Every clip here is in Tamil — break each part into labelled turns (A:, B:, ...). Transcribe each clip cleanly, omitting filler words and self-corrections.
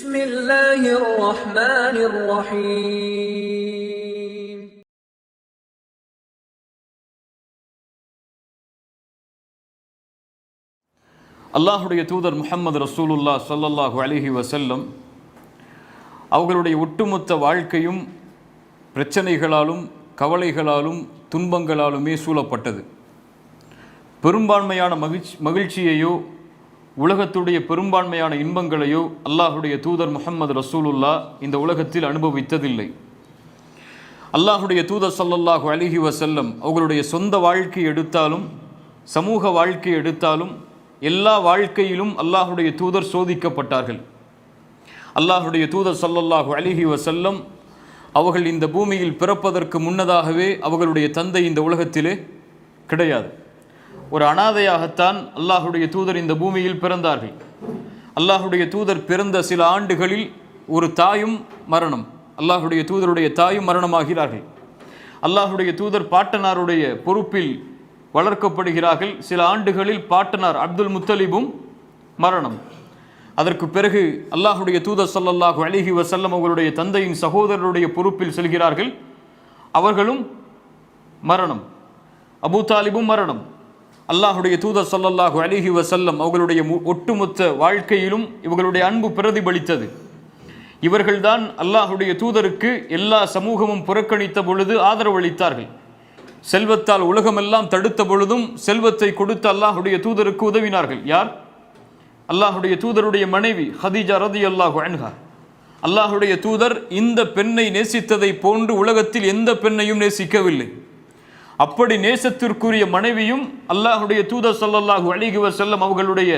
A: بسم الله الرحمن الرحيم
B: அல்லாஹுடைய தூதர் முஹம்மது ரசூலுல்லாஹ் ஸல்லல்லாஹு அலைஹி வஸல்லம் அவர்களுடைய ஒட்டுமொத்த வாழ்க்கையும் பிரச்சனைகளாலும் கவலைகளாலும் துன்பங்களாலுமே சூழப்பட்டது. பெரும்பான்மையான மகிழ்ச்சியையோ உலகத்துடைய பெரும்பான்மையான இன்பங்களையோ அல்லாஹுடைய தூதர் முஹம்மது ரசூலுல்லாஹ் இந்த உலகத்தில் அனுபவித்ததில்லை. அல்லாஹுடைய தூதர் ஸல்லல்லாஹு அலைஹி வஸல்லம் அவர்களுடைய சொந்த வாழ்க்கை எடுத்தாலும் சமூக வாழ்க்கை எடுத்தாலும் எல்லா வாழ்க்கையிலும் அல்லாஹுடைய தூதர் சோதிக்கப்பட்டார்கள். அல்லாஹுடைய தூதர் ஸல்லல்லாஹு அலைஹி வஸல்லம் அவர்கள் இந்த பூமியில் பிறப்பதற்கு முன்னதாகவே அவர்களுடைய தந்தை இந்த உலகத்திலே கிடையாது. ஒரு அனாதையாகத்தான் அல்லாஹுடைய தூதர் இந்த பூமியில் பிறந்தார்கள். அல்லாஹுடைய தூதர் பிறந்த சில ஆண்டுகளில் ஒரு தாயும் மரணம், அல்லாஹுடைய தூதருடைய தாயும் மரணமாகிறார்கள். அல்லாஹுடைய தூதர் பாட்டனாருடைய பொறுப்பில் வளர்க்கப்படுகிறார்கள். சில ஆண்டுகளில் பாட்டனார் அப்துல் முத்தலிபும் மரணம். அதற்கு பிறகு அல்லாஹுடைய தூதர் ஸல்லல்லாஹு அலைஹி வஸல்லம் அவர்களுடைய தந்தையின் சகோதரருடைய பொறுப்பில் செல்கிறார்கள். அவர்களும் மரணம். அபூ தாலிபும் மரணம். அல்லாஹுடைய தூதர் ஸல்லல்லாஹு அலைஹி வஸல்லம் அவர்களுடைய ஒட்டுமொத்த வாழ்க்கையிலும் இவர்களுடைய அன்பு பிரதிபலித்தது. இவர்கள்தான் அல்லாஹுடைய தூதருக்கு எல்லா சமூகமும் புறக்கணித்த பொழுது ஆதரவளித்தார்கள். செல்வத்தால் உலகமெல்லாம் தடுத்த பொழுதும் செல்வத்தை கொடுத்து அல்லாஹுடைய தூதருக்கு உதவினார்கள். யார்? அல்லாஹுடைய தூதருடைய மனைவி ஹதீஜா ரலியல்லாஹு அன்ஹா. அல்லாஹுடைய தூதர் இந்த பெண்ணை நேசித்ததை போன்று உலகத்தில் எந்த பெண்ணையும் நேசிக்கவில்லை. அப்படி நேசத்திற்குரிய மனைவியும் அல்லாஹுடைய தூதர் ஸல்லல்லாஹு அலைஹி வஸல்லம் அவர்களுடைய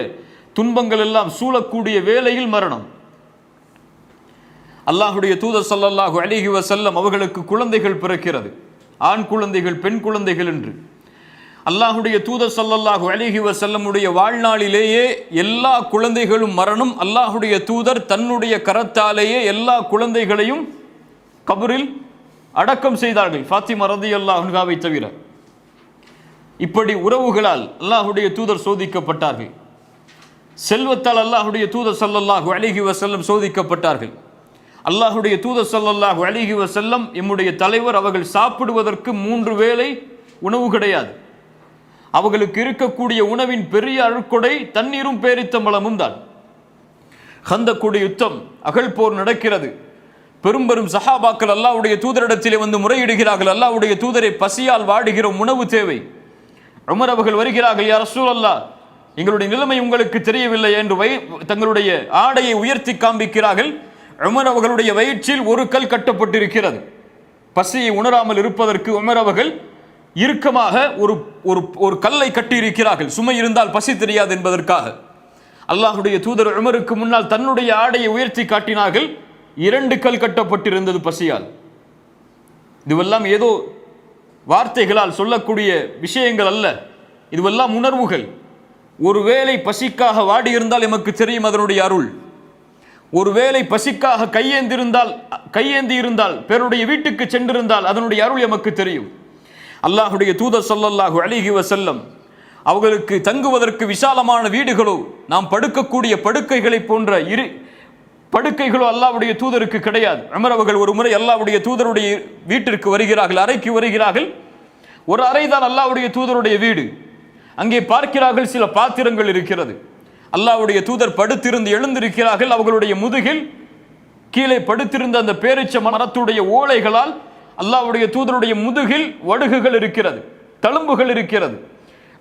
B: துன்பங்கள் எல்லாம் சூழக்கூடிய வேளையில் மரணம். அல்லாஹுடைய தூதர் ஸல்லல்லாஹு அலைஹி வஸல்லம் அவர்களுக்கு குழந்தைகள் பிறக்கிறது, ஆண் குழந்தைகள் பெண் குழந்தைகள் என்று. அல்லாஹுடைய தூதர் ஸல்லல்லாஹு அலைஹி வஸல்லமுடைய வாழ்நாளிலேயே எல்லா குழந்தைகளும் மரணம். அல்லாஹுடைய தூதர் தன்னுடைய கரத்தாலேயே எல்லா குழந்தைகளையும் கபரில் அடக்கம் செய்தார்கள், ஃபாத்திமா ரலியல்லாஹு அன்ஹாவை தவிர. இப்படி உறவுகளால் அல்லாஹுடைய தூதர் சோதிக்கப்பட்டார்கள். செல்வத்தால் அல்லாஹுடைய தூதர் ஸல்லல்லாஹு அலைஹி வஸல்லம் சோதிக்கப்பட்டார்கள். அல்லாஹுடைய தூதர் ஸல்லல்லாஹு அலைஹி வஸல்லம் எம்முடைய தலைவர், அவர்கள் சாப்பிடுவதற்கு 3 வேளை உணவு கிடையாது. அவர்களுக்கு இருக்கக்கூடிய உணவின் பெரிய அழுக்கொடை தண்ணீரும் பேரித்தம்பளமும் தான். ஹந்தக்குடைய யுத்தம், அகழ் போர் நடக்கிறது. பெரும் சஹாபாக்கள் அல்லாஹ்வுடைய தூதரிடத்திலே வந்து முறையிடுகிறார்கள், அல்லாஹ்வுடைய தூதரை பசியால் வாடுகிறோம், உணவு தேவை. உமர் அவர்கள் வருகிறார்கள், யா ரசூலல்லாஹ், எங்களுடைய நிலைமை உங்களுக்கு தெரியவில்லை என்று தங்களுடைய ஆடையை உயர்த்தி காண்பிக்கிறார்கள். உமர் அவர்களுடைய வயிற்றில் ஒரு கல் கட்டப்பட்டிருக்கிறது. பசியை உணராமல் இருப்பதற்கு உமர் அவர்கள் இறுக்கமாக ஒரு கல்லை கட்டியிருக்கிறார்கள், சுமை இருந்தால் பசி தெரியாது என்பதற்காக. அல்லாஹுடைய தூதர் உமருக்கு முன்னால் தன்னுடைய ஆடையை உயர்த்தி காட்டினார்கள். 2 கல் கட்டப்பட்டிருந்தது பசியால். இதுவெல்லாம் ஏதோ வார்த்தைகளால் சொல்லக்கூடிய விஷயங்கள் அல்ல, இதுவெல்லாம் உணர்வுகள். ஒருவேளை பசிக்காக வாடியிருந்தால் எமக்கு தெரியும் அதனுடைய அருள். ஒருவேளை பசிக்காக கையேந்தி இருந்தால் பிறருடைய வீட்டுக்கு சென்றிருந்தால் அதனுடைய அருள் எமக்கு தெரியும். அல்லாஹுடைய தூதர் ஸல்லல்லாஹு அலைஹி வஸல்லம் அவர்களுக்கு தங்குவதற்கு விசாலமான வீடுகளோ, நாம் படுக்கக்கூடிய படுக்கைகளை போன்ற படுக்கைகளோ அல்லாஹ்வுடைய தூதருக்கு கிடையாது. உமர் அவர்கள் ஒரு முறை அல்லாஹ்வுடைய தூதருடைய வீட்டிற்கு வருகிறார்கள், அறைக்கு வருகிறார்கள். ஒரு அறைதான் அல்லாஹ்வுடைய தூதருடைய வீடு. அங்கே பார்க்கிறார்கள், சில பாத்திரங்கள் இருக்கிறது. அல்லாஹ்வுடைய தூதர் படுத்திருந்து எழுந்திருக்கிறார்கள். அவர்களுடைய முதுகில் கீழே படுத்திருந்த அந்த பேரிச்ச மரத்துடைய ஓலைகளால் அல்லாஹ்வுடைய தூதருடைய முதுகில் வடுகுகள் இருக்கிறது, தழும்புகள் இருக்கிறது.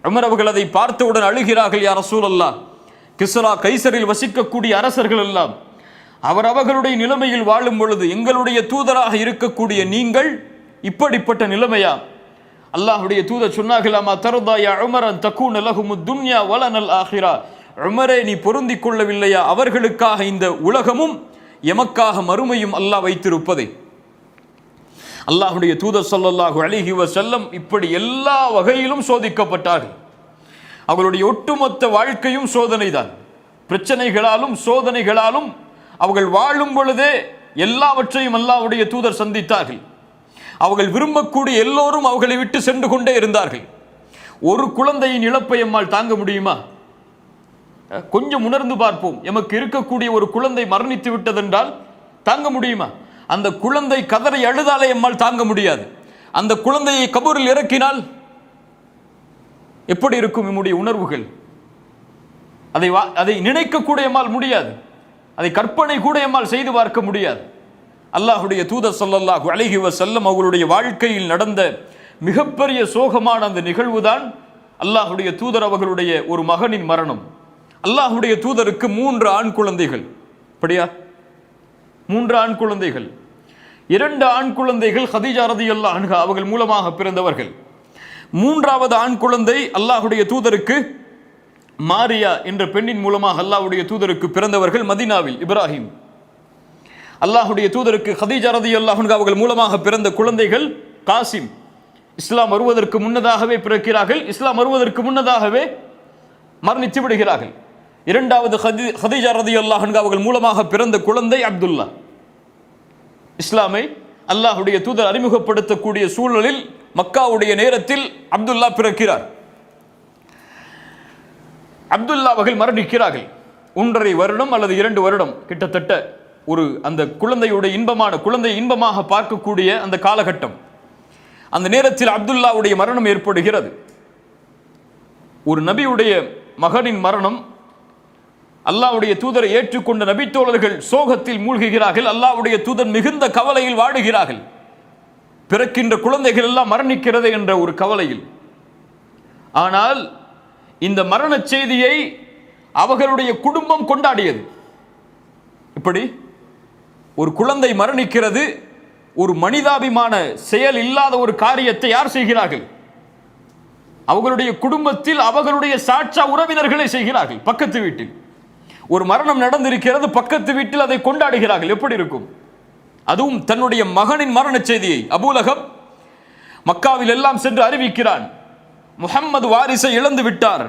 B: உமர் அவர்கள் அதை பார்த்தவுடன் அழுகிறார்கள், யா ரசூலல்லாஹ், கிஸ்ரா கைசரில் வசிக்கக்கூடிய அரசர்கள் எல்லாம் அவர்களுடைய நிலைமையில் வாழும் பொழுது எங்களுடைய தூதராக இருக்கக்கூடிய நீங்கள் இப்படிப்பட்ட நிலைமையா? அல்லாஹுடைய தூதர் சொன்னார்கள், அமா தர்தா யா உமர் அன் தகூன லஹுமுத் துன்யா வலனல் ஆகிரா. உமரே, நீ பொருந்திக் கொள்ளவில்லையா அவர்களுக்காக இந்த உலகமும் எமக்காக மறுமையும் அல்லாஹ் வைத்திருப்பதை? அல்லாஹுடைய தூதர் ஸல்லல்லாஹு அலைஹி வஸல்லம் இப்படி எல்லா வகையிலும் சோதிக்கப்பட்டார்கள். அவர்களுடைய ஒட்டுமொத்த வாழ்க்கையும் சோதனை தான். பிரச்சனைகளாலும் சோதனைகளாலும் அவர்கள் வாழும் பொழுதே எல்லாவற்றையும் அல்லாஹ்வுடைய தூதர் சந்தித்தார்கள். அவர்கள் விரும்பக்கூடிய எல்லோரும் அவர்களை விட்டு சென்று கொண்டே இருந்தார்கள். ஒரு குழந்தையின் இழப்பை எம்மால் தாங்க முடியுமா? கொஞ்சம் உணர்ந்து பார்ப்போம். எமக்கு இருக்கக்கூடிய ஒரு குழந்தை மரணித்து விட்டதென்றால் தாங்க முடியுமா? அந்த குழந்தை கதறி அழுதாலே எம்மால் தாங்க முடியாது. அந்த குழந்தையை கபூரில் இறக்கினால் எப்படி இருக்கும் நம்முடைய உணர்வுகள்? அதை நினைக்க கூட எம்மால் முடியாது. அதை கற்பனை கூட எம்மால் செய்து பார்க்க முடியாது. அல்லாஹுடைய தூதர் ஸல்லல்லாஹு அலைஹி வஸல்லம் அவர்களுடைய வாழ்க்கையில் நடந்த மிகப்பெரிய சோகமான அந்த நிகழ்வுதான் அல்லாஹுடைய தூதர் அவர்களுடைய ஒரு மகனின் மரணம். அல்லாஹுடைய தூதருக்கு 3 ஆண் குழந்தைகள். அப்படியா? 3 ஆண் குழந்தைகள். 2 ஆண் குழந்தைகள் ஹதீஜா ரலியல்லாஹு அன்ஹா அவர்கள் மூலமாக பிறந்தவர்கள். 3வது ஆண் குழந்தை அல்லாஹுடைய தூதருக்கு மாரியா என்ற பெண்ணின் மூலமாக அல்லாஹுடைய தூதருக்கு பிறந்தவர்கள் மதீனாவில் இப்ராஹிம். அல்லாஹுடைய தூதருக்கு ஹதீஜா ரலியல்லாஹு அன்ஹா அவர்கள் மூலமாக பிறந்த குழந்தைகள் காசிம். இஸ்லாம் வருவதற்கு முன்னதாகவே பிறக்கிறார்கள். இஸ்லாம் வருவதற்கு முன்னதாகவே மரணித்து விடுகிறார்கள். 2வது ஹதீஜா ரலியல்லாஹு அன்ஹா அவர்கள் மூலமாக பிறந்த குழந்தை அப்துல்லா. இஸ்லாமை அல்லாஹுடைய தூதர் அறிமுகப்படுத்தக்கூடிய சூழலில் மக்காவுடைய நேரத்தில் அப்துல்லா பிறக்கிறார். அப்துல்லா அவர்கள் மரணிக்கிறார்கள். 1.5 வருடம் அல்லது 2 வருடம் கிட்டத்தட்ட ஒரு அந்த குழந்தையுடைய குழந்தை இன்பமாக பார்க்கக்கூடிய அந்த காலகட்டம். அந்த நேரத்தில் அப்துல்லாவுடைய மரணம் ஏற்படுகிறது. ஒரு நபியுடைய மகனின் மரணம். அல்லாஹ்வுடைய தூதரை ஏற்றுக்கொண்ட நபித்தோழர்கள் சோகத்தில் மூழ்குகிறார்கள். அல்லாஹ்வுடைய தூதர் மிகுந்த கவலையில் வாடுகிறார்கள். பிறக்கின்ற குழந்தைகள் எல்லாம் மரணிக்கிறது என்ற ஒரு கவலையில். ஆனால் இந்த மரண செய்தியை அவர்களுடைய குடும்பம் கொண்டாடியது. இப்படி ஒரு குழந்தை மரணிக்கிறது, ஒரு மனிதாபிமான செயல் இல்லாத ஒரு காரியத்தை யார் செய்கிறார்கள்? அவர்களுடைய குடும்பத்தில் அவர்களுடைய சாட்சா உறவினர்களை செய்கிறார்கள். பக்கத்து வீட்டில் ஒரு மரணம் நடந்திருக்கிறது, பக்கத்து வீட்டில் அதை கொண்டாடுகிறார்கள். எப்படி இருக்கும்? அதுவும் தன்னுடைய மகனின் மரண செய்தியை அபூலகப் மக்காவில் எல்லாம் சென்று அறிவிக்கிறான். முஹம்மது வாரிசை இழந்து விட்டார்.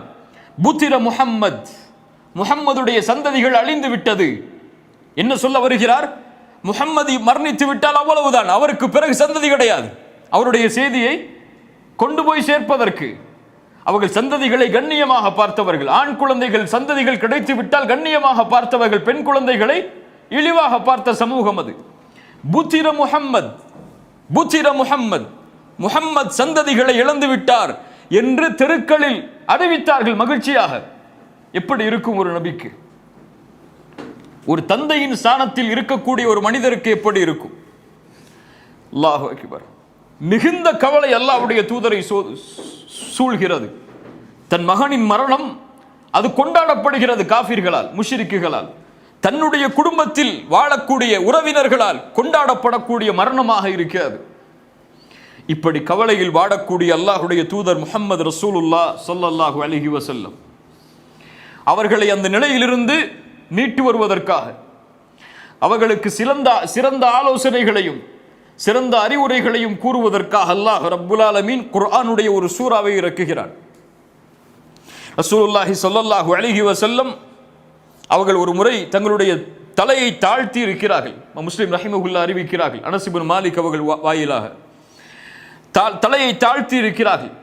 B: புத்திர முஹம்மதுடைய சந்ததிகள் அழிந்து விட்டது. என்ன சொல்ல வருகிறார்? முஹம்மது மரணித்து விட்டால் அவ்வளவுதான், அவருக்கு பிறகு சந்ததி கிடையாது. அவருடைய செய்தியை கொண்டு போய் சேர்ப்பதற்கு அவர்கள் சந்ததிகளை கண்ணியமாக பார்த்தவர்கள். ஆண் குழந்தைகள் சந்ததிகள் கிடைத்து விட்டால் கண்ணியமாக பார்த்தவர்கள், பெண் குழந்தைகளை இழிவாக பார்த்த சமூகம் அது. புத்திர முஹம்மத் சந்ததிகளை இழந்து விட்டார் என்று தெருக்களில் அறிவித்தார்கள் மகிழ்ச்சியாக. எப்படி இருக்கும் ஒரு நபிக்கு? ஒரு தந்தையின் ஸ்தானத்தில் இருக்கக்கூடிய ஒரு மனிதருக்கு எப்படி இருக்கும்? அல்லாஹு அக்பர். மிகுந்த கவலை அல்லாஹ்வுடைய தூதரை சூழ்கிறது. தன் மகனின் மரணம் அது கொண்டாடப்படுகிறது காஃபிர்களால், முஷ்ரிக்குகளால். தன்னுடைய குடும்பத்தில் வாழக்கூடிய உறவினர்களால் கொண்டாடப்படக்கூடிய மரணமாக இருக்கிறது. இப்படி கவலையில் வாடக்கூடிய அல்லாஹ்வுடைய தூதர் முஹம்மது ரசூலுல்லாஹ் ஸல்லல்லாஹு அலைஹி வஸல்லம் அவர்களை அந்த நிலையிலிருந்து மீட்டு வருவதற்காக அவர்களுக்கு சிறந்த ஆலோசனைகளையும் சிறந்த அறிவுரைகளையும் கூறுவதற்காக அல்லாஹ் ரப்புல் ஆலமீன் குர்ஆனுடைய ஒரு சூறாவை இறக்குகிறான். ரசூலுல்லாஹி ஸல்லல்லாஹு அலைஹி வஸல்லம் அவர்கள் ஒரு முறை தங்களுடைய தலையை தாழ்த்தி இருக்கிறார்கள். முஸ்லிம் ரஹிமஹுல்லாஹ் அறிவிக்கிறார்கள். அனஸ் இப்னு மாலிக் அவர்கள் வாயிலாக தலையை தாழ்த்தி இருக்கிறார்கள்.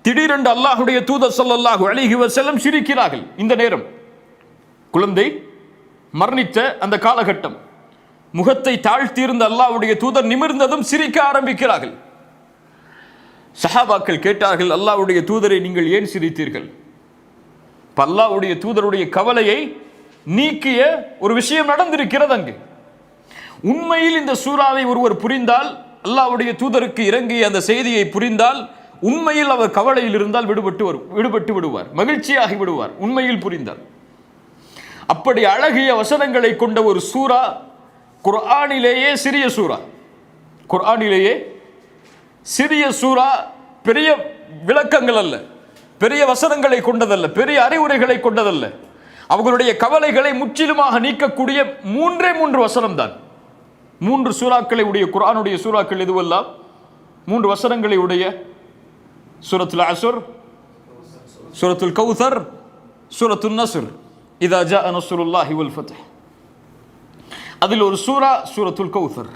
B: திடீரென்று அல்லாஹ்வுடைய தூதர் ஸல்லல்லாஹு அலைஹி வஸல்லம் சிரிக்கிறார்கள். இந்த நேரம் குழந்தை மரணித்த அந்த காலகட்டம். முகத்தை தாழ்த்தியிருந்த அல்லாஹ்வுடைய தூதர் நிமிர்ந்ததும் சிரிக்க ஆரம்பிக்கிறார்கள். சஹாபாக்கள் கேட்டார்கள், அல்லாஹ்வுடைய தூதரை நீங்கள் ஏன் சிரித்தீர்கள்? அல்லாஹ்வுடைய தூதருடைய கவலையை நீக்கிய ஒரு விஷயம் நடந்திருக்கிறது அங்கு. உண்மையில் இந்த சூறாவை ஒருவர் புரிந்தால், அல்லாஹ்வுடைய தூதருக்கு இறங்கிய அந்த செய்தியை புரிந்தால், உண்மையில் அவர் கவலையில் இருந்தால் விடுபட்டு விடுவார், மகிழ்ச்சியாகி விடுவார். உண்மையில் புரிந்தால். அப்படி அழகிய வசனங்களை கொண்ட ஒரு சூரா, குர்ஆனிலேயே சிறிய சூரா. குர்ஆனிலேயே சிறிய சூரா, பெரிய விளக்கங்கள் அல்ல, பெரிய வசனங்களை கொண்டதல்ல, பெரிய அறிவுரைகளை கொண்டதல்ல. அவர்களுடைய கவலைகளை முற்றிலுமாக நீக்கக்கூடிய 3 வசனம் தான். 3 சூறாக்களை உடைய குர்ஆனுடைய சூறாக்கள் எதுவெல்லாம்? 3 வசனங்களை உடைய சூரத்துல் அஸ்ர், சூரத்துல் கௌசர், சூரத்துல் நஸ்ர், இதா ஜாஅ நஸ்ருல்லாஹி வல் ஃபத்ஹ். அதில் ஒரு சூரா சூரத்துல் கௌசர்.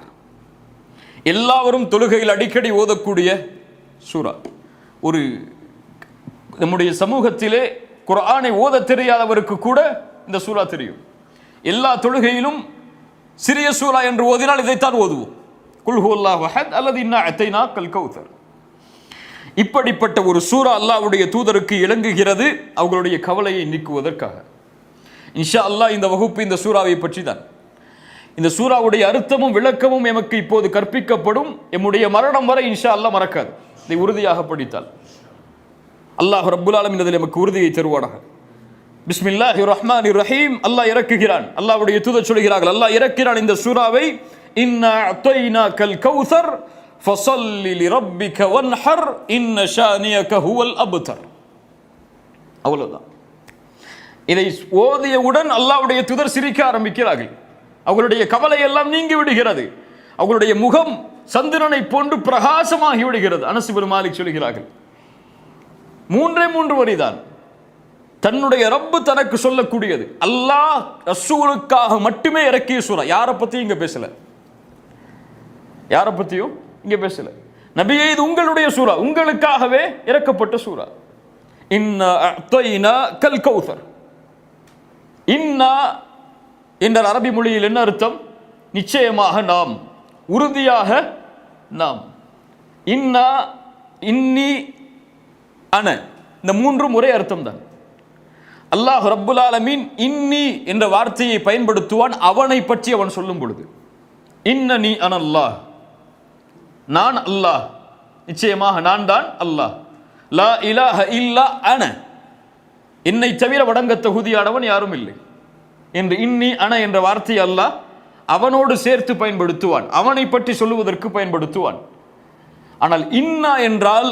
B: எல்லாரும் தொழுகையில் அடிக்கடி ஓதக்கூடிய சூரா. ஒரு நம்முடைய சமூகத்திலே குர்ஆனை ஓத தெரியாதவருக்கு கூட இந்த சூரா தெரியும். எல்லா தொழுகையிலும் சிறிய சூரா என்று ஓதினால் இதைத்தான் ஓதுவோம். குல் ஹுவல்லாஹு அஹத் அல்லது இன்னா அத்தைனாக்கல் கௌதர். இப்படிப்பட்ட ஒரு சூரா அல்லாஹ்வுடைய தூதருக்கு இறங்குகிறது அவர்களுடைய கவலையை நீக்குவதற்காக. இன்ஷா அல்லாஹ் இந்த வகுப்பு இந்த சூராவை பற்றி தான். இந்த சூராவுடைய அர்த்தமும் விளக்கமும் எமக்கு இப்போது கற்பிக்கப்படும். எம்முடைய மரணம் வரை இன்ஷா அல்லாஹ் மறக்காது. இதை உறுதியாக படித்தால் அல்லாஹ் ரப்புல் ஆலமீன் இதில் எமக்கு உறுதியை தருவானாக. பிஸ்மில்லாஹிர் ரஹ்மானிர் ரஹீம். அல்லாஹ் இறக்குகிறான், அல்லாஹ்வுடைய தூதர் சொல்கிறார்கள், அல்லாஹ் இறக்கிறான் இந்த சூராவை. இன்னா அத்தைனாக்கல் கௌசர் ஃபஸல்லி லிரப்பிக வன்ஹர் இன்ன ஷானியக ஹுவல் அப்தர். அவ்வளவுதான். இதை ஓதியவுடன் அல்லாஹ்வுடைய தூதர் சிரிக்க ஆரம்பிக்கிறார்கள். அவர்களுடைய கவலை எல்லாம் நீங்கி விடுகிறது. அவர்களுடைய முகம் சந்திரனை போன்று பிரகாசமாகி விடுகிறது. அனஸ் இப்னு மாலிக் சொல்கிறார்கள், 3 வரிதான் தன்னுடைய ரப்பு தனக்கு சொல்லக்கூடியது. அல்லாஹ் ரசூலுக்காக மட்டுமே இறக்கிய சூரா. யாரை பத்தியும் இங்க பேசல, யாரை பத்தியும் இங்க பேசல. நபியே, இது உங்களுடைய சூரா, உங்களுக்காகவே இறக்கப்பட்ட சூரா. இன்னா அத்தைனாக்கல் கௌசர். இன்னா என்ற அரபி மொழியில் என்ன அர்த்தம்? நிச்சயமாக நாம், உறுதியாக நாம். இன்னா, இன்னி, அன, இந்த 3 ஒரே அர்த்தம் தான். அல்லாஹ் ரப்புல் ஆலமீன் இன்னி என்ற வார்த்தையை பயன்படுத்துவான் அவனை பற்றி அவன் சொல்லும் பொழுது. இன்னனி அனல்லாஹ், நான் அல்லாஹ், நிச்சயமாக நான் தான் அல்லாஹ். லா இலாஹ இல்லா அன, என்னை தவிர வணங்க தகுதியானவன் யாரும் இல்லை என்று இன்னி அன என்ற வார்த்தை அல்லாஹ் அவனோடு சேர்த்து பயன்படுத்துவான், அவனை பற்றி சொல்லுவதற்கு பயன்படுத்துவான். ஆனால் இன்னா என்றால்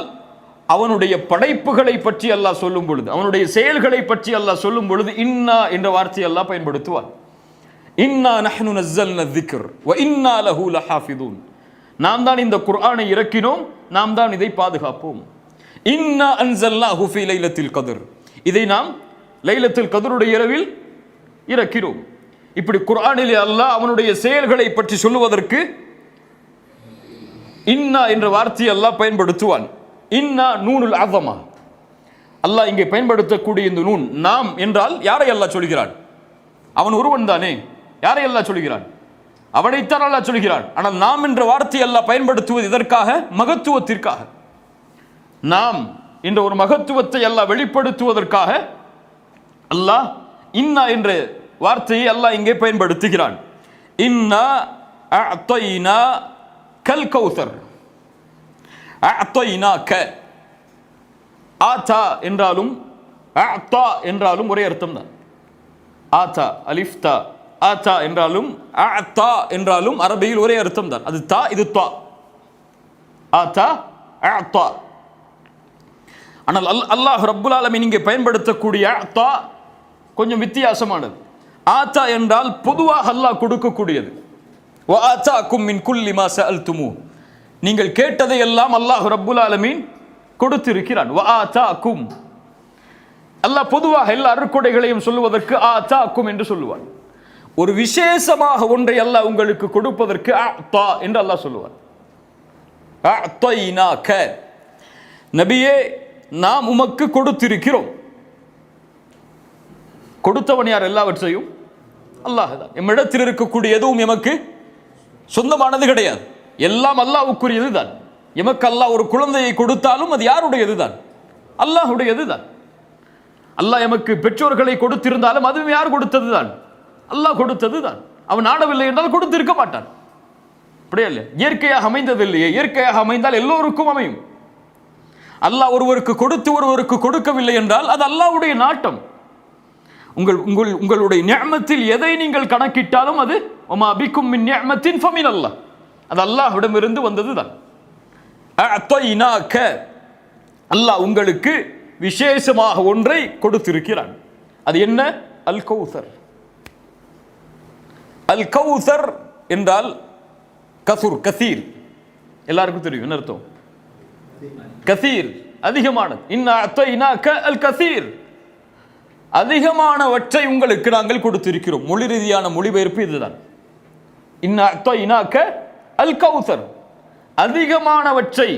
B: அவனுடைய படைப்புகளை பற்றி அல்லாஹ் சொல்லும் பொழுது, அவனுடைய செயல்களை பற்றி அல்லாஹ் சொல்லும் பொழுது இன்னா என்ற வார்த்தை அல்லாஹ் பயன்படுத்துவான். இன்னா நஹ்னு நஸ்ஸல்னா ذிக்ர் வ இன்னா லஹு லஹாஃபிதூன். நாம் தான் இந்த குர்ஆனை இறக்கினோம், நாம் தான் இதை பாதுகாப்போம். இன்னா அன்ஸல்னாஹு ஃபீ லைலத்தில் கத்ர். இதை நாம் லைலத்துல் கத்ருடைய இரவில் இறக்கிறோம். இப்படி குர்ஆனிலே அல்லாஹ் அவனுடைய செயல்களை பற்றி சொல்லுவதற்கு இன்னா என்ற வார்த்தையை அல்லாஹ் பயன்படுத்துவான். இன்னா நூனுல் அஸமா. அல்லாஹ் இங்கே பயன்படுத்தக்கூடிய இந்த நூன் நாம் என்றால் யாரை அல்லாஹ் சொல்கிறான்? அவன் ஒருவன் தானே. யாரை அல்லாஹ் சொல்கிறான்? அவனைத்தான் அல்லாஹ் சொல்கிறான். ஆனால் நாம் என்ற வார்த்தையை அல்லாஹ் பயன்படுத்துவது இதற்காக, மகத்துவத்திற்காக. நாம் என்ற ஒரு மகத்துவத்தை அல்லாஹ் வெளிப்படுத்துவதற்காக அல்லாஹ் இன்னா என்ற வார்த்தையை அல்லாஹ் இங்கே பயன்படுத்துகிறான். இன்னா அஅத்தைனா கல் கௌசர். அஅத்தைனாக, ஆதா என்றாலும் அஅதா என்றாலும் ஒரே அர்த்தம் தான். ஆதா அலிஃப் தா, ஆதா என்றாலும் அஅதா என்றாலும் அரபியில் ஒரே அர்த்தம் தான். அது தா, இது தா. ஆதா அஅதா. ஆனால் அல்லாஹ் ரப்புல் ஆலமீன் இங்கே பயன்படுத்தக்கூடிய அஅதா கொஞ்சம் வித்தியாசமானது. ஆதா என்றால் பொதுவாக அல்லாஹ் கொடுக்கக்கூடியது. வ ஆதாக்கும் மின் குல்லி மா சஅல்துமு. நீங்கள் கேட்டதை எல்லாம் அல்லாஹ் ரப்புல் ஆலமீன் கொடுத்திருக்கிறான். வ ஆதாக்கும். அல்லாஹ் பொதுவாக எல்லா அருட்கொடைகளையும் சொல்லுவதற்கு ஆதாக்கும் என்று சொல்லுவான். ஒரு விசேஷமாக ஒன்றை அல்லாஹ் உங்களுக்கு கொடுப்பதற்கு அஅதா என்று அல்லாஹ் சொல்லுவான். அஅதைனாக, நபியே நாம் உமக்கு கொடுத்திருக்கிறோம். கொடுத்தவன் யார்? எல்லாவற்றையும் அல்லாஹ் தான். எம்மிடத்தில் இருக்கக்கூடிய எதுவும் எமக்கு சொந்தமானது கிடையாது, எல்லாம் அல்லாஹ்வுக்குரியது தான். எமக்கு அல்லாஹ் ஒரு குழந்தையை கொடுத்தாலும் அது யாருடையது தான்? அல்லாஹ்வுடையது தான். அல்லாஹ் எமக்கு பெற்றோர்களை கொடுத்திருந்தாலும் அதுவும் யார் கொடுத்தது தான்? அல்லாஹ் கொடுத்தது தான். அவன் ஆடவில்லை என்றால் கொடுத்திருக்க மாட்டான். அப்படியே இல்லையா? இயற்கையாக அமைந்தது இல்லையே. இயற்கையாக அமைந்தால் எல்லோருக்கும் அமையும். அல்லாஹ் ஒருவருக்கு கொடுத்து ஒருவருக்கு கொடுக்கவில்லை என்றால் அது அல்லாஹ்வுடைய நாட்டம். உங்களுடைய நிஅமத்தில் எதை நீங்கள் கணக்கிட்டாலும் அது வமா பிக்கும் மின் நிஅமத்தின் ஃபமின் அல்லாஹ், அது அல்லாஹ்விடமிருந்து வந்தது தான். அஅதைனாக, அல்லாஹ் உங்களுக்கு விசேஷமாக ஒன்றை கொடுத்திருக்கிறான். அது என்ன? அல் கௌசர். அல் கௌசர் என்றால் கசுர், கசீர். எல்லாருக்கும் தெரியும் என்ன அர்த்தம்? கசீர், அதிகமானது. இன்னா அஅதைனாக அல் கசீர், அதிகமானவற்றை உங்களுக்கு நாங்கள் கொடுத்திருக்கிறோம். மொழி ரீதியான மொழிபெயர்ப்பு இதுதான். இன்னா அஅதைனாக அல் கௌசர், அதிகமானவற்றை.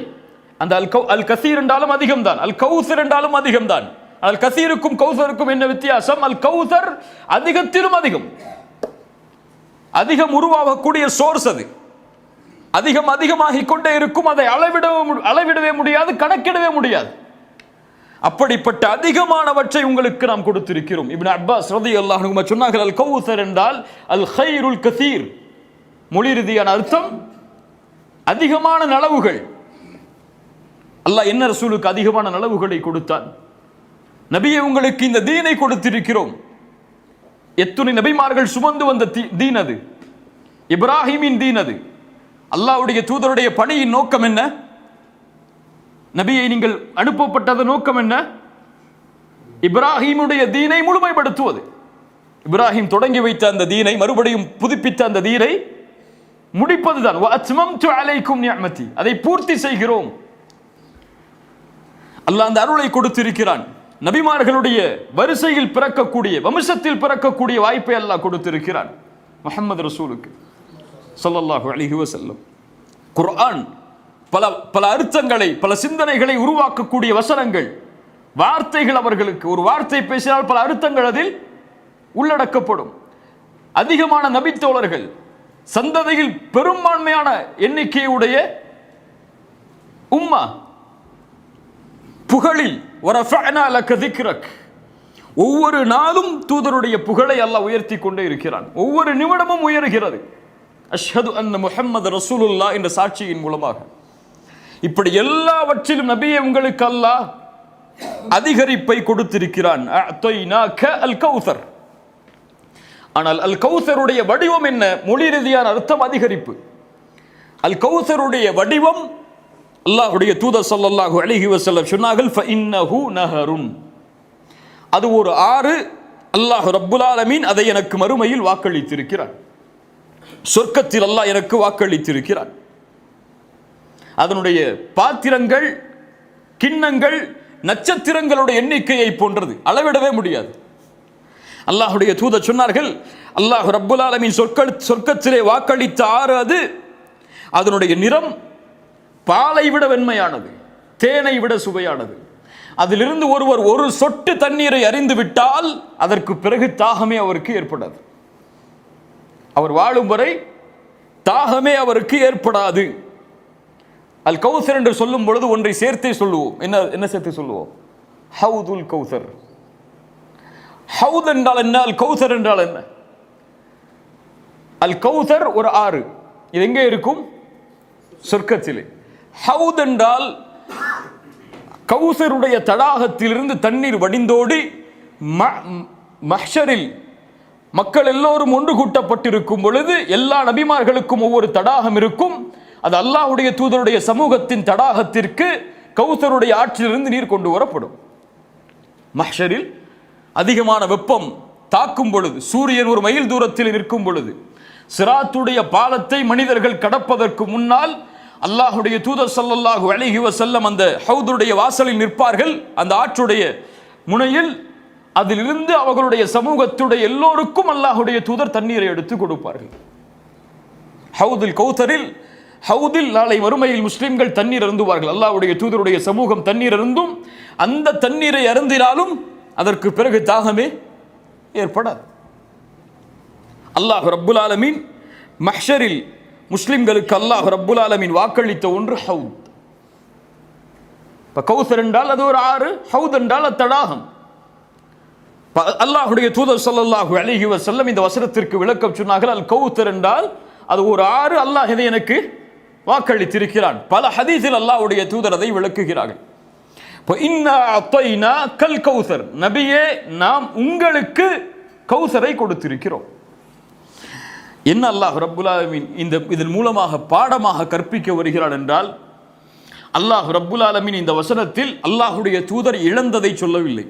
B: அந்த அல் கசீர் என்றாலும் அதிகம்தான், அல் கௌசர் என்றாலும் அதிகம்தான். அல் கசீருக்கும் கௌசருக்கும் என்ன வித்தியாசம்? அல் கௌசர் அதிகத்திலும் அதிகம் உருவாகக்கூடிய சோர்ஸ். அது அதிகமாகிக் கொண்டே இருக்கும். அதை அளவிடவே முடியாது, கணக்கிடவே முடியாது. அப்படிப்பட்ட அதிகமானவற்றை உங்களுக்கு நாம் கொடுத்திருக்கிறோம். இப்னு அப்பாஸ் ரலியல்லாஹு அன்ஹு சொன்னார்கள், அல் கௌசர் என்றால் அல் கைருல் கசீர். மொழி ரீதியான அர்த்தம் அதிகமான நலவுகள். அல்லாஹ் என்ன ரசூலுக்கு அதிகமான நலவுகளை கொடுத்தான்? நபியை உங்களுக்கு இந்த தீனை கொடுத்திருக்கிறோம். எத்துணை நபிமார்கள் சுமந்து வந்த தீன் அது. இப்ராஹிமின் தீன் அது. அல்லாஹ்வுடைய தூதருடைய பணியின் நோக்கம் என்ன? நபியை நீங்கள் அனுப்பப்பட்டது நோக்கம் என்ன? இப்ராஹிமுடைய தீனை முழுமைப்படுத்துவது. இப்ராஹிம் தொடங்கி வைத்த அந்த தீனை மறுபடியும் புதுப்பித்த அந்த தீனை முடிப்பதுதான். வஅத்மம்து அலைக்கும் நிஅமதி, அதை பூர்த்தி செய்கிறோம். அல்லாஹ் அந்த அருளை கொடுத்திருக்கிறான். நபிமார்களுடைய வரிசையில் பிறக்கக்கூடிய, வம்சத்தில் பிறக்கக்கூடிய வாய்ப்பை அல்லாஹ் கொடுத்திருக்கிறான் முஹம்மது ரசூலுக்கு ஸல்லல்லாஹு அலைஹி வஸல்லம். குர்ஆன் பல அர்த்தங்களை, பல சிந்தனைகளை உருவாக்கக்கூடிய வசனங்கள், வார்த்தைகள். அவர்களுக்கு ஒரு வார்த்தை பேசினால் பல அர்த்தங்கள் அதில் உள்ளடக்கப்படும். அதிகமான நபித்தோழர்கள், சந்ததியில் பெரும்பான்மையான எண்ணிக்கையுடைய உம்மா, புகழில் வரஃபஅனா லக திக்ரக். ஒவ்வொரு நாளும் தூதருடைய புகழை அல்லாஹ் உயர்த்தி கொண்டே இருக்கிறான். ஒவ்வொரு நிமிடமும் உயர்கிறது. அஷ்ஹது அன்ன முஹம்மது ரசூலுல்லாஹ் என்ற சாட்சியின் மூலமாக. இப்படி எல்லாவற்றிலும் நபியே உங்களுக்கு அல்லாஹ் அதிகரிப்பை கொடுத்திருக்கிறான். அஅதைனாக அல் கௌசர். ஆனால் அல் கௌசருடைய வடிவம் என்ன? மொழி ரீதியான அர்த்தம் அதிகரிப்பு. அல் கௌசருடைய வடிவம் அல்லாஹ்வுடைய தூதர் ஸல்லல்லாஹு அலைஹி வஸல்லம் சொன்னார்கள், ஃபஇன்னஹு நஹருன். அது ஒரு ஆறு. அல்லாஹ் ரப்புல் ஆலமீன் அதை எனக்கு மறுமையில் வாக்களித்திருக்கிறான். சொர்க்கத்தில் அல்லாஹ் எனக்கு வாக்களித்திருக்கிறான். அதனுடைய பாத்திரங்கள், கிண்ணங்கள் நட்சத்திரங்களுடைய எண்ணிக்கையை போன்றது, அளவிடவே முடியாது. அல்லாஹ்வுடைய தூதர் சொன்னார்கள், அல்லாஹ் ரப்புல் ஆலமீன் சொர்க்கத்திலே வாக்களித்த ஆறு அது. அதனுடைய நிறம் பாலை விட வெண்மையானது, தேனை விட சுவையானது. அதிலிருந்து ஒருவர் ஒரு சொட்டு தண்ணீரை அறிந்து விட்டால் அதற்கு பிறகு தாகமே அவருக்கு ஏற்படாது. அவர் வாழும் வரை தாகமே அவருக்கு ஏற்படாது. அல் கௌசர் என்று சொல்லும் பொழுது ஒன்றை சேர்த்தே சொல்லுவோம். என்ன சேர்த்து சொல்லுவோம்? ஹவுதுல் கௌசர். ஹவுத் என்றால் என்ன? அல் கௌசர் என்றால் என்ன? அல் கௌசர் ஒரு ஆறு. இது எங்கே இருக்கும்? சொர்க்கத்திலே. ஹவுத் என்றால் கௌசருடைய தடாகத்திலிருந்து தண்ணீர் வடிந்தோடி மஹ்ஷரில் மக்கள் எல்லோரும் ஒன்று கூட்டப்பட்டிருக்கும் பொழுது எல்லா நபிமார்களுக்கும் ஒவ்வொரு தடாகம் இருக்கும். அது அல்லாஹ்வுடைய தூதருடைய சமூகத்தின் தடாகத்திற்கு கௌசருடைய ஆற்றிலிருந்து நீர் கொண்டு வரப்படும். மஹ்ஷரில் அதிகமான வெப்பம் தாக்கும் பொழுது, சூரியன் ஒரு மைல் தூரத்தில் நிற்கும் பொழுது, சிராத்துடைய பாலத்தை மனிதர்கள் கடப்பதற்கு முன்னால் அல்லாஹ்வுடைய தூதர் ஸல்லல்லாஹு அலைஹி வஸல்லம் அந்த ஹவுதுடைய வாசலில் நிற்பார்கள். அந்த ஆற்றுடைய முனையில் அதிலிருந்து அவர்களுடைய சமூகத்துடைய எல்லோருக்கும் அல்லாஹ்வுடைய தூதர் தண்ணீரை எடுத்து கொடுப்பார்கள். ஹவுதுல் கௌசரில், ஹவுதில் நாளை மறுமையில் முஸ்லிம்கள் தண்ணீர் அருந்துவார்கள். அல்லாஹ்வுடைய தூதருடைய சமூகம் தண்ணீர் அருந்தும். அந்த தண்ணீரை அருந்தினாலும் அதற்கு பிறகு தாகமே ஏற்படாது. அல்லாஹ் ரப்புல் ஆலமீன் மஹ்ஷரில் முஸ்லிம்களுக்கு அல்லாஹ் ரப்புல் ஆலமீன் வாக்களித்த ஒன்று ஹவுத். கௌசர் என்றால் அது ஒரு ஆறு, ஹவுத் என்றால் அது தடாகம். அல்லாஹ்வுடைய தூதர் ஸல்லல்லாஹு அலைஹி வஸல்லம் இந்த வசனத்திற்கு விளக்கம் சொன்னார்கள். அல் கௌசர் என்றால் அது ஒரு ஆறு, அல்லாஹ் இதை எனக்கு வாக்களித்திருக்கிறான். பல ஹதீஸில் அல்லாஹ்வுடைய தூதர் அதை விளக்குகிறார்கள். இன்னா அத்தைனா கல் கௌசர், நபியே நாம் உங்களுக்கு கௌசரை கொடுத்திருக்கிறோம். என்ன அல்லாஹ் ரப்புல் ஆலமீன் இதன் மூலமாக பாடமாக கற்பிக்க வருகிறான் என்றால், அல்லாஹ் ரப்புல் ஆலமீன் இந்த வசனத்தில் அல்லாஹ்வுடைய தூதர் இழந்ததை சொல்லவில்லை,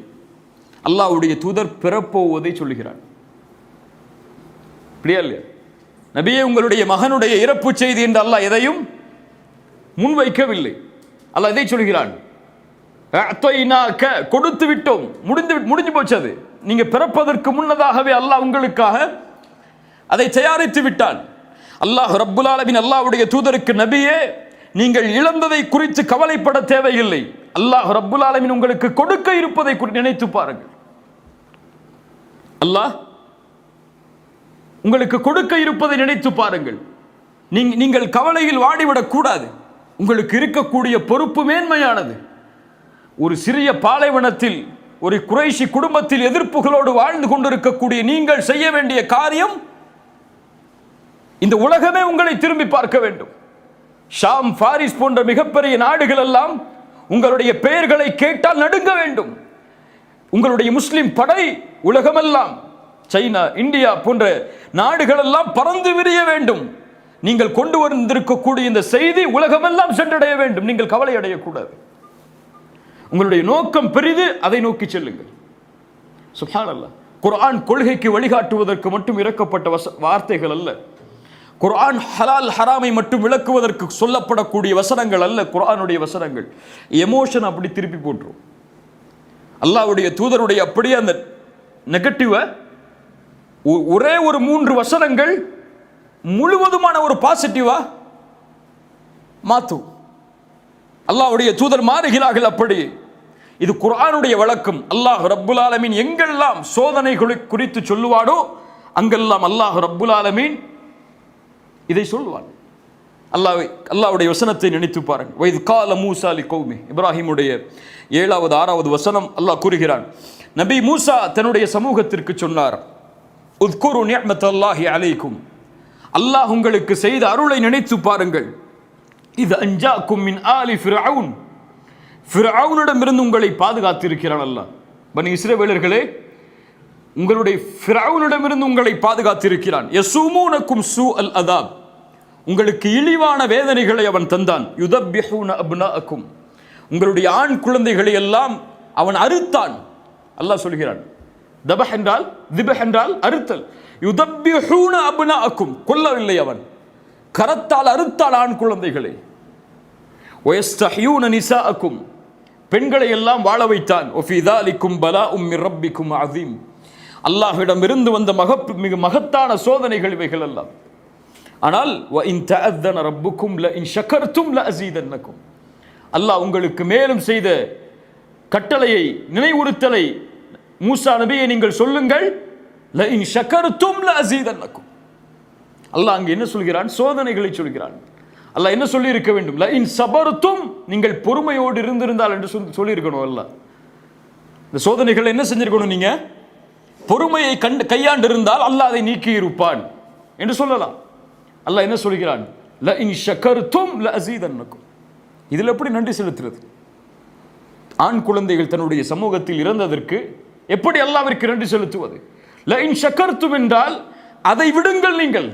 B: அல்லாஹ்வுடைய தூதர் பெறப்போவதை சொல்லுகிறான். அப்படியா இல்லையா? நபியே உங்களுடைய மகனுடைய இறப்பு செய்தி என்று அல்லாஹ் எதையும் முன்வைக்கவில்லை. அல்லாஹ் இதை சொல்கிறான், கொடுத்து விட்டோம், முடிஞ்சு போச்சு. அது நீங்க பிறப்பதற்கு முன்னதாகவே அல்லாஹ் உங்களுக்காக அதை தயாரித்து விட்டான். அல்லாஹ் ரப்புல் ஆலமீன் அல்லாஹ்வுடைய தூதருக்கு, நபியே நீங்கள் இழந்ததை குறித்து கவலைப்பட தேவையில்லை. அல்லாஹ் ரப்புல் ஆலமீன் உங்களுக்கு கொடுக்க இருப்பதை நினைத்து பாருங்கள். அல்லாஹ் உங்களுக்கு கொடுக்க இருப்பதை நினைத்து பாருங்கள். நீங்கள் கவலையில் வாடிவிடக் கூடாது. உங்களுக்கு இருக்கக்கூடிய பொறுப்பு மேன்மையானது. ஒரு சிறிய பாலைவனத்தில் ஒரு குறைஷி குடும்பத்தில் எதிர்ப்புகளோடு வாழ்ந்து கொண்டிருக்கக்கூடிய நீங்கள் செய்ய வேண்டிய காரியம், இந்த உலகமே உங்களை திரும்பி பார்க்க வேண்டும். ஷாம், பாரிஸ் போன்ற மிகப்பெரிய நாடுகள் எல்லாம் உங்களுடைய பெயர்களை கேட்டால் நடுங்க வேண்டும். உங்களுடைய முஸ்லிம் படை உலகமெல்லாம், சைனா, இந்தியா போன்ற நாடுகள் எல்லாம் பறந்து விரிய வேண்டும். நீங்கள் கொண்டு வந்திருக்கக்கூடிய இந்த செய்தி உலகமெல்லாம் சென்றடைய வேண்டும். நீங்கள் கவலை அடையக்கூடாது. உங்களுடைய நோக்கம் பெரிது, அதை நோக்கி செல்லுங்கள். சுப்ஹானல்லாஹ். குர்ஆன் கொள்கைக்கு வழிகாட்டுவதற்கு மட்டும் இறக்கப்பட்ட வார்த்தைகள் அல்ல. குர்ஆன் ஹலால் ஹராமை மட்டும் விளக்குவதற்கு சொல்லப்படக்கூடிய வசனங்கள் அல்ல. குர்ஆனுடைய வசனங்கள் எமோஷன் அப்படி திருப்பி போட்டுரும். அல்லாஹ்வுடைய தூதருடைய அப்படியே அந்த நெகட்டிவ ஒரே ஒரு 3 வசனங்கள் முழுவதுமான ஒரு பாசிட்டிவா மாற்றும். அல்லாஹ்வுடைய தூதர் மாறுகிறார்கள். அப்படி இது குர்ஆனுடைய வழக்கம். அல்லாஹ் ரப்புல் ஆலமீன் எங்கெல்லாம் சோதனைகளை குறித்து சொல்லுவானோ அங்கெல்லாம் அல்லாஹ் ரப்புல் ஆலமீன் இதை சொல்லுவான். அல்லாஹ்வுடைய வசனத்தை நினைத்து பாருங்கள். வைத் கால மூசா லிகௌமி, இப்ராஹிமுடைய 7வது 6வது வசனம் அல்லாஹ் கூறுகிறான். நபி மூசா தன்னுடைய சமூகத்திற்கு சொன்னார், உத்குரு நிஅமத்தல்லாஹி அலைக்கும், அல்லாஹ் உங்களுக்கு செய்த அருளை நினைத்து பாருங்கள். இது அஞ்சாக்கும் மின் ஆலி ஃபிர்அவுன், ஃபிர்அவுனிடமிருந்து உங்களை பாதுகாத்திருக்கிறான் அல்லாஹ். பனி இஸ்ரவேலர்களே, உங்களுடைய ஃபிர்அவுனிடமிருந்து உங்களை பாதுகாத்திருக்கிறான். யஸூமூனக்கும் சூஅல் அதாப், உங்களுக்கு இழிவான வேதனைகளை அவன் தந்தான். யுதப்பிஹூன அப்னாஅக்கும், உங்களுடைய ஆண் குழந்தைகளை எல்லாம் அவன் அறுத்தான். அல்லாஹ் சொல்கிறான். தபஹ் என்றால், திபஹ் என்றால் அறுத்தல். யுதப்பிஹூன அப்னாஅக்கும், கொல்லவில்லை, அவன் கரத்தால் அறுத்தால் ஆண் குழந்தைகளை. வயஸ்தஹ்யூன நிசாஅக்கும், பெண்களை எல்லாம் வாழ வைத்தான். வஃபீ ذالிக்கும் பலாஉம் மிர் ரப்பிக்கும் அஸீம், அல்லாஹ்விடம் இருந்து வந்த மிக மகத்தான சோதனைகள் இவைகள் எல்லாம். ஆனால் வஇன் தஅذன ரப்புக்கும் லஇன் ஷகர்தும் லஅஸீதன்னக்கும், அல்லாஹ் உங்களுக்கு மேலும் செய்த கட்டளையை, நினைவுறுத்தலை மூசா நபியை நீங்கள் சொல்லுங்கள். லஇன் ஷகர்தும் லஅஸீதன்னக்கும், அல்லாஹ் அங்கே என்ன சொல்கிறான்? சோதனைகளை சொல்கிறான். அல்லாஹ் என்ன சொல்லி இருக்க வேண்டும்? லஇன் சபர்தும், நீங்கள் பொறுமையோடு இருந்திருந்தால் என்று சொல்லி இருக்கணும். அல்லாஹ் இந்த சோதனைகளை என்ன செஞ்சிருக்கணும்? நீங்க பொறுமையை கையாண்டு இருந்தால் அல்லாஹ் அதை நீக்கி இருப்பான் என்று சொல்லலாம். அல்லாஹ் என்ன சொல்கிறான்? லஇன் ஷகர்தும் லஅஸீதன்னக்கும். இதில் எப்படி நன்றி செலுத்துறது? ஆண் குழந்தைகள் தன்னுடைய சமூகத்தில் இறந்ததற்கு எப்படி அல்லாஹ்விற்கு நன்றி செலுத்துவது? லஇன் ஷகர்தும் என்றால் அதை விடுங்கள். நீங்கள்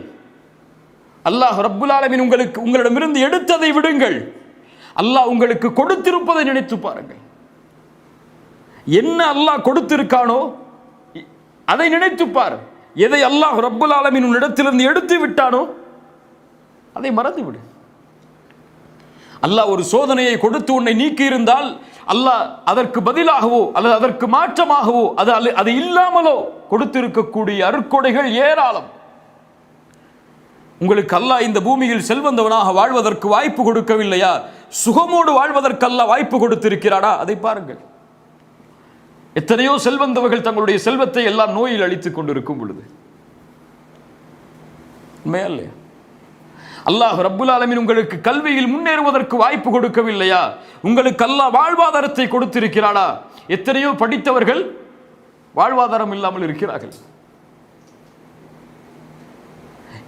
B: அல்லாஹ் ரப்புல் ஆலமீன் உங்களிடமிருந்து எடுத்ததை விடுங்கள். அல்லாஹ் உங்களுக்கு கொடுத்திருப்பதை நினைத்து பாருங்கள். என்ன அல்லாஹ் கொடுத்திருக்கானோ அதை நினைத்து பார். எதை அல்லாஹ் ரப்புல் ஆலமீன் உன்னிடத்திலிருந்து எடுத்து விட்டானோ அதை மறந்து விடு. அல்லாஹ் ஒரு சோதனையை கொடுத்து உன்னை நீக்கி இருந்தால் அல்லாஹ் அதற்கு பதிலாகவோ அல்லது அதற்கு மாற்றமாகவோ அது இல்லாமலோ கொடுத்திருக்கக்கூடிய அருட்கொடைகள் ஏராளம். உங்களுக்கு அல்லாஹ் இந்த பூமியில் செல்வந்தவனாக வாழ்வதற்கு வாய்ப்பு கொடுக்கவில்லையா? சுகமோடு வாழ்வதற்கு அல்லாஹ் வாய்ப்பு கொடுத்திருக்கிறானா? அதை பாருங்கள். எத்தனையோ செல்வந்தவர்கள் தங்களுடைய செல்வத்தை எல்லாம் நோயில் அழித்துக் கொண்டிருக்கும் பொழுது உண்மையா? அல்லாஹ் ரப்புல் ஆலமீன் உங்களுக்கு கல்வியில் முன்னேறுவதற்கு வாய்ப்பு கொடுக்கவில்லையா? உங்களுக்கு அல்லாஹ் வாழ்வாதாரத்தை கொடுத்திருக்கிறானா? எத்தனையோ படித்தவர்கள் வாழ்வாதாரம் இல்லாமல் இருக்கிறார்கள்.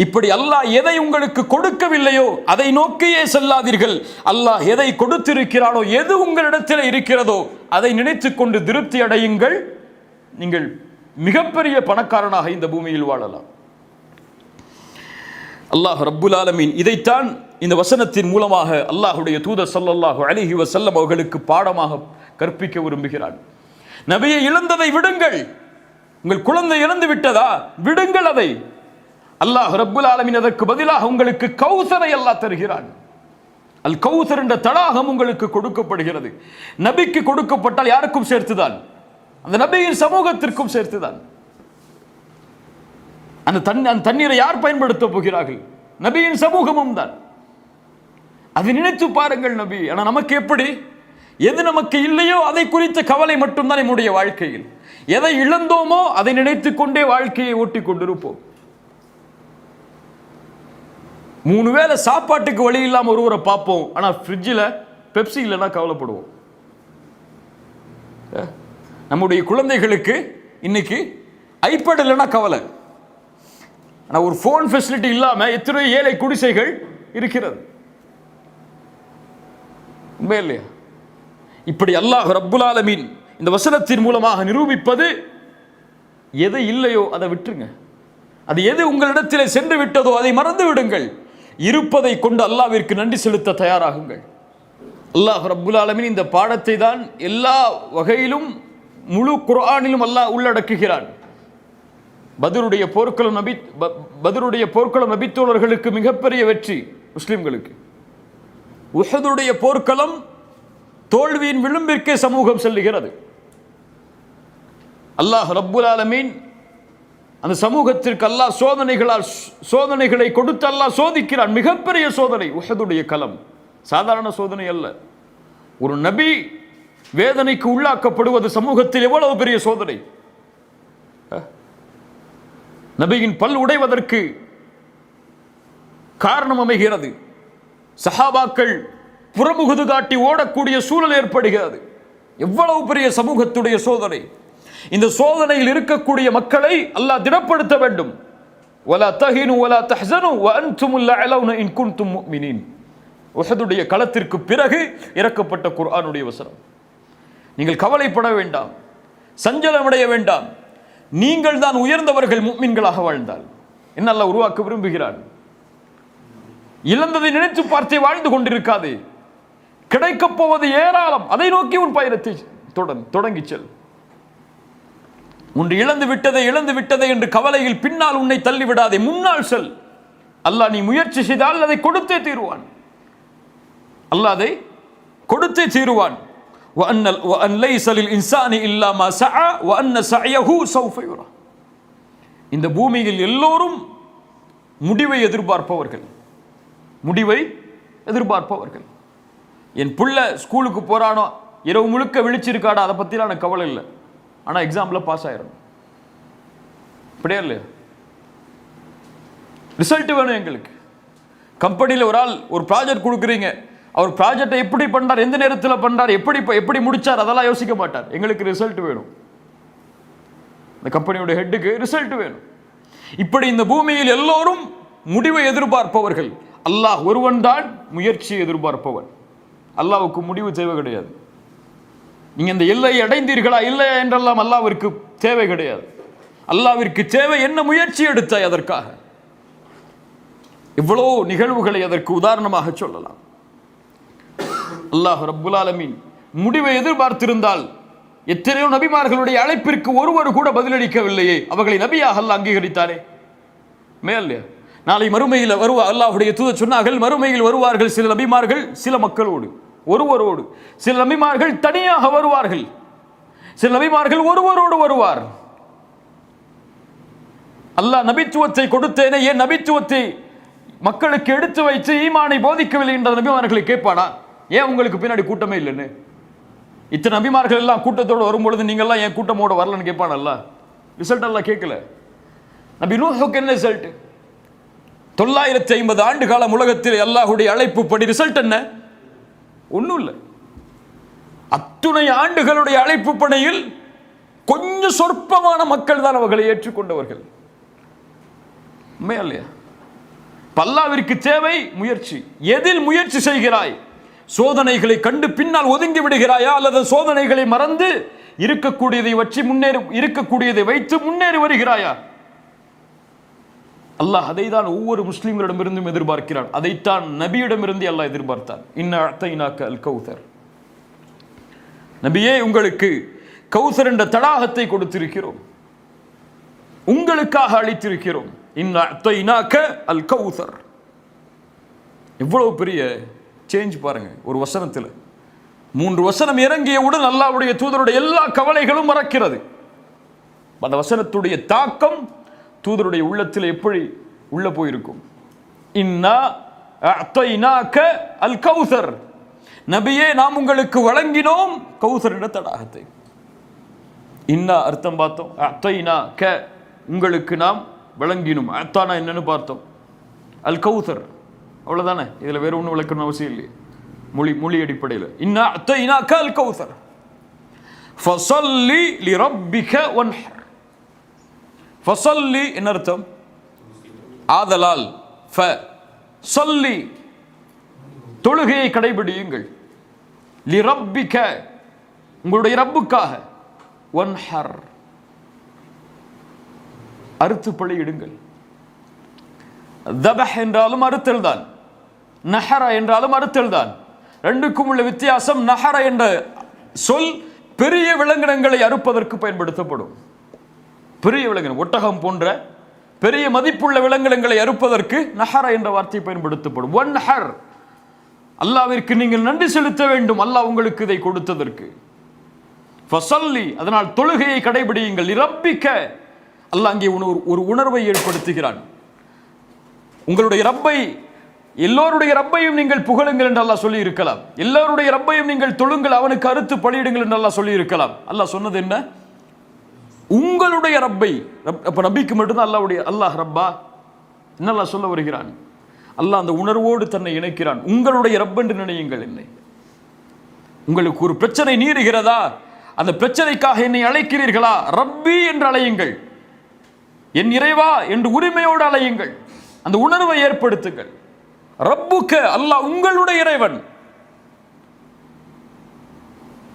B: இப்படி அல்லாஹ் எதை உங்களுக்கு கொடுக்கவில்லையோ அதை நோக்கியே செல்லாதீர்கள். அல்லாஹ் எதை கொடுத்திருக்கிறானோ, எது உங்களிடத்தில் இருக்கிறதோ அதை நினைத்துக் கொண்டு திருப்தி அடையுங்கள். நீங்கள் மிகப்பெரிய பணக்காரனாக இந்த பூமியில் வாழலாம். அல்லாஹ் ரப்புல் ஆலமீன் இதைத்தான் இந்த வசனத்தின் மூலமாக அல்லாஹ்வுடைய தூதர் ஸல்லல்லாஹு அலைஹி வஸல்லம் அவர்களுக்கு பாடமாக கற்பிக்க விரும்புகிறான். நபியை இழந்ததை விடுங்கள். உங்கள் குழந்தை இழந்து விட்டதா? விடுங்கள் அதை. அல்லாஹ் ரப்புல் ஆலமீன் அதற்கு பதிலாக உங்களுக்கு கௌசரை அல்லாஹ் தருகிறான். அல் கௌசர் என்ற தடாகம் உங்களுக்கு கொடுக்கப்படுகிறது. நபிக்கு கொடுக்கப்பட்டால் யாருக்கும் சேர்த்துதான், அந்த நபியின் சமூகத்திற்கும் சேர்த்துதான். அந்த தண்ணீரை யார் பயன்படுத்த போகிறார்கள்? நபியின் சமூகமும் தான். அதை நினைத்து பாருங்கள் நபி. ஆனா நமக்கு எப்படி? எது நமக்கு இல்லையோ அதை குறித்த கவலை மட்டும்தான் நம்முடைய வாழ்க்கையில். எதை இழந்தோமோ அதை நினைத்துக் கொண்டே வாழ்க்கையை ஓட்டிக் கொண்டிருப்போம். 3 வேளை சாப்பாட்டுக்கு வழி இல்லாம ஒருவரை பார்ப்போம், ஆனா ஃப்ரிட்ஜில் பெப்சி இல்லைன்னா கவலைப்படுவோம். நம்முடைய குழந்தைகளுக்கு இன்னைக்கு ஐபேட் இல்லைன்னா கவலை. ஆனால் ஒரு ஃபோன் ஃபெசிலிட்டி இல்லாமல் எத்தனை ஏழை குடிசைகள் இருக்கிறது, உண்மை இல்லையா? இப்படி அல்லாஹ் ரப்புல் ஆலமீன் இந்த வசனத்தின் மூலமாக நிரூபிப்பது, எது இல்லையோ அதை விட்டுருங்க. அது எது உங்களிடத்திலே சென்று விட்டதோ அதை மறந்து விடுங்கள். இருப்பதை கொண்டு அல்லாஹ்விற்கு நன்றி செலுத்த தயாராகுங்கள். அல்லாஹ் ரப்புல் ஆலமீன் இந்த பாடத்தை தான் எல்லா வகையிலும் முழு குர்ஆனிலும் அல்லாஹ் உள்ளடக்குகிறான். பத்ருடைய போர்க்களம் நபித்தோழர்களுக்கு மிகப்பெரிய வெற்றி முஸ்லிம்களுக்கு. உஹதுடைய போர்க்களம் தோல்வியின் விளிம்பிற்கே சமூகம் செல்லுகிறது. அல்லாஹ் ரப்புல் ஆலமீன் அந்த சமூகத்திற்கு அல்லாஹ் சோதனைகளை கொடுத்து அல்லாஹ் சோதிக்கிறான். மிகப்பெரிய சோதனை உஹதுடைய களம், சாதாரண சோதனை அல்ல. ஒரு நபி வேதனைக்கு உள்ளாக்கப்படுவது சமூகத்தில் எவ்வளவு பெரிய சோதனை. நபியின் பல் உடைவதற்கு காரணம் அமைகிறது. சஹாபாக்கள் புறமுகுது காட்டி ஓடக்கூடிய சூழல் ஏற்படுகிறது. எவ்வளவு பெரிய சமூகத்துடைய சோதனை. இந்த சோதனையில் இருக்கக்கூடிய மக்களை அல்லாஹ் திடப்படுத்த வேண்டும். வலா தஹினு வலா தஹ்ஸனு வ அன்துமுல் அலௌன இன் குன்தும் முஃமினீன். உஹதுடைய களத்திற்கு பிறகு இறக்கப்பட்ட குர்ஆனுடைய வசனம். நீங்கள் கவலைப்பட வேண்டாம், சஞ்சலமடைய வேண்டாம். நீங்கள் தான் உயர்ந்தவர்கள் முஃமின்களாக வாழ்ந்தால். என்ன அல்லாஹ் உருவாக்க விரும்புகிறான்? இழந்ததை நினைத்து பார்த்தே வாழ்ந்து கொண்டிருக்காதே. கிடைக்கப் போவது ஏராளம், அதை நோக்கி உன் பயணத்தை தொடங்கி செல். ஒன்று இழந்து விட்டதை என்று கவலையில் பின்னால் உன்னை தள்ளிவிடாதே, முன்னால் செல். அல்லாஹ் நீ முயற்சி செய்தால் அதை கொடுத்தே தீருவான். அல்லாஹ் அதை கொடுத்தே தீருவான். وَأَنْ لَيْسَ لِلْإِنسَانِ إِلَّا مَا سَعَى وَأَنَّ سَعْيَهُ سَوْفَ يُرَى. இந்த பூமியில் எல்லோரும் முடிவை எதிர்பார்ப்பவர்கள். என் புள்ள ஸ்கூலுக்கு போறானோ, இரவு முழுக்க விழிச்சிருக்காடா, அதை பத்திலாம் எனக்கு கவலை இல்லை. ஆனா எக்ஸாம்ல பாஸ் ஆயிரும். அப்படியே இல்லையா? ரிசல்ட் வேணும் எங்களுக்கு. கம்பெனியில் ஒரு ஆள் ஒரு ப்ராஜெக்ட் கொடுக்குறீங்க, அவர் ப்ராஜெக்டை எப்படி பண்ணார், எந்த நேரத்தில் பண்ணார், எப்படி முடிச்சார், அதெல்லாம் யோசிக்க மாட்டார். எங்களுக்கு ரிசல்ட் வேணும். இந்த கம்பெனியோட ஹெட்டுக்கு ரிசல்ட் வேணும். இப்படி இந்த பூமியில் எல்லோரும் முடிவை எதிர்பார்ப்பவர்கள். அல்லாஹ் ஒருவன் தான் முயற்சியை எதிர்பார்ப்பவன். அல்லாஹ்வுக்கு முடிவு தேவை கிடையாது. நீங்க இந்த எல்லையை அடைந்தீர்களா இல்லையா என்றெல்லாம் அல்லாஹ்விற்கு தேவை கிடையாது. அல்லாஹ்விற்கு தேவை என்ன முயற்சி எடுத்தாய் அதற்காக. இவ்வளோ நிகழ்வுகளை அதற்கு உதாரணமாக சொல்லலாம். அல்லாஹ் ரப்புல் ஆலமீன் முடிவை எதிர்பார்த்திருந்தால் எத்தனையோ நபிமார்களுடைய அழைப்பிற்கு ஒருவர் கூட பதிலளிக்கவில்லையே, அவர்களை நபியாக அல்லாஹ் அங்கீகரித்தாரே. மேல்லையா? நாளை மறுமையில் அல்லாஹ்வுடைய தூதர் சொன்னார்கள், மறுமையில் வருவார்கள் சில நபிமார்கள் சில மக்களோடு, ஒருவரோடு. சில நபிமார்கள் தனியாக வருவார்கள், சில நபிமார்கள் ஒருவரோடு வருவார். அல்லாஹ் நபித்துவத்தை கொடுத்தேனே, ஏன் நபித்துவத்தை மக்களுக்கு எடுத்து வைத்து ஈமானை போதிக்கவில்லை என்ற நபிமார்களை கேட்பானா? ஏன் உங்களுக்கு பின்னாடி கூட்டமே இல்லைன்னு? இத்தனை நபிமார்கள் எல்லாம் கூட்டத்தோடு வரும்பொழுது நீங்கள்லாம் ஏன் கூட்டமோட வரலன்னு கேட்பானல்ல. ரிசல்ட் எல்லாம் கேட்கல. நபி நூஹுக்கு என்ன ரிசல்ட்? 950 ஆண்டு காலம் உலகத்தில் அல்லாஹ்வுடைய அழைப்பு படி ரிசல்ட் என்ன? ஒன்றும் இல்லை. அத்துணை ஆண்டுகளுடைய அழைப்பு பணியில் கொஞ்சம் சொற்பமான மக்கள் தான் அவர்களை ஏற்றுக்கொண்டவர்கள். உண்மையா இல்லையா? அல்லாஹ்விற்கு தேவை முயற்சி. எதில் முயற்சி செய்கிறாய்? சோதனைகளை கண்டு பின்னால் ஒதுங்கி விடுகிறாயா, அல்லது சோதனைகளை மறந்து இருக்கக்கூடியதை வைத்து முன்னேறி வருகிறாயா? அல்லாஹ் அதை தான் ஒவ்வொரு முஸ்லிம்களிடமிருந்தும் எதிர்பார்க்கிறான். அதைத்தான் நபியிடமிருந்து அல்லாஹ் எதிர்பார்த்தான். இன்னா அஅதைனாக அல் கௌசர். நபியே, உங்களுக்கு கௌசர் என்ற தடாகத்தை கொடுத்திருக்கிறோம், உங்களுக்காக அளித்திருக்கிறோம். இன்னா அஅதைனாக அல் கௌசர். எவ்வளவு பெரிய சேஞ்ச் பாருங்க ஒரு வசனத்தில். 3 வசனம் இறங்கியவுடன் அல்லாஹ்வுடைய தூதருடைய எல்லா கவலைகளும் மறக்கிறது. அந்த வசனத்துடைய தாக்கம் தூதருடைய உள்ளத்தில் எப்படி உள்ள போயிருக்கும். இன்னா அஅதைனாக அல் கௌசர், நபியே நாம் உங்களுக்கு வழங்கினோம் கௌசர் என்ற தடாகத்தை. இன்னா அர்த்தம் பார்த்தோம். அஅதைனாக உங்களுக்கு நாம் வழங்கினோம். அத்தானா என்னன்னு பார்த்தோம். அல் கௌசர் அவ்வளவுதானே, இதுல வேற ஒன்றும் விளக்கணும் அவசியம் இல்லை. மொழி அடிப்படையில் இன்னா அஅதைனாக அல் கௌசர் ஃபஸல்லி லிரப்பிக வன்ஹர். ஃபஸல்லி என்ன அர்த்தம்? ஆதலால், ஃப ஸல்லி தொழுகையை கடைபிடியுங்கள், லிரப்பிக உங்களுடைய ரப்புக்காக, வன்ஹர் அறுத்து பலியிடுங்கள். தபஹ் என்றாலும் அறுத்தல் தான், நஹர என்றாலும் அறுத்தல் தான். ரெண்டுக்கும் உள்ள வித்தியாசம், நஹர என்ற சொல் பெரிய விலங்கினங்களை அறுப்பதற்கு பயன்படுத்தப்படும். பெரிய விலங்கினம், ஒட்டகம் போன்ற பெரிய மதிப்புள்ள விலங்கினங்களை அறுப்பதற்கு நஹர என்ற வார்த்தை பயன்படுத்தப்படும். வன்ஹர், அல்லாஹ்விற்கு நீங்கள் நன்றி செலுத்த வேண்டும், அல்லாஹ் உங்களுக்கு இதை கொடுத்ததற்கு. ஃபஸல்லி, அதனால் தொழுகையை கடைபிடியுங்கள். இரப்பிக்க, அல்லாஹ் அங்கே ஒரு உணர்வை ஏற்படுத்துகிறான். உங்களுடைய ரப்பை, எல்லோருடைய ரப்பையும் நீங்கள் புகழுங்கள் என்று அல்லாஹ் சொல்லி இருக்கலாம். எல்லோருடைய ரப்பையும் நீங்கள் தொழுங்கள், அவனுக்கு அறுத்து பலியிடுங்கள் என்று அல்லாஹ் சொல்லி இருக்கலாம். அல்லாஹ் சொன்னது என்ன? உங்களுடைய ரப்பை. அப்ப நபிக்கு மட்டும்தான் அல்லாஹ் ரப்பா என்ன அல்லாஹ் சொல்ல வருகிறான்? அல்லாஹ் அந்த உணர்வோடு தன்னை இணைக்கிறான். உங்களுடைய ரப் என்று நினையுங்கள் என்னை. உங்களுக்கு ஒரு பிரச்சனை நீருகிறதா, அந்த பிரச்சனைக்காக என்னை அழைக்கிறீர்களா, ரப்பி என்று அழையுங்கள், என் இறைவா என்று உரிமையோடு அழையுங்கள். அந்த உணர்வை ஏற்படுத்துங்கள். ரப்புக்க, அல்லாஹ் உங்களுடைய இறைவன்.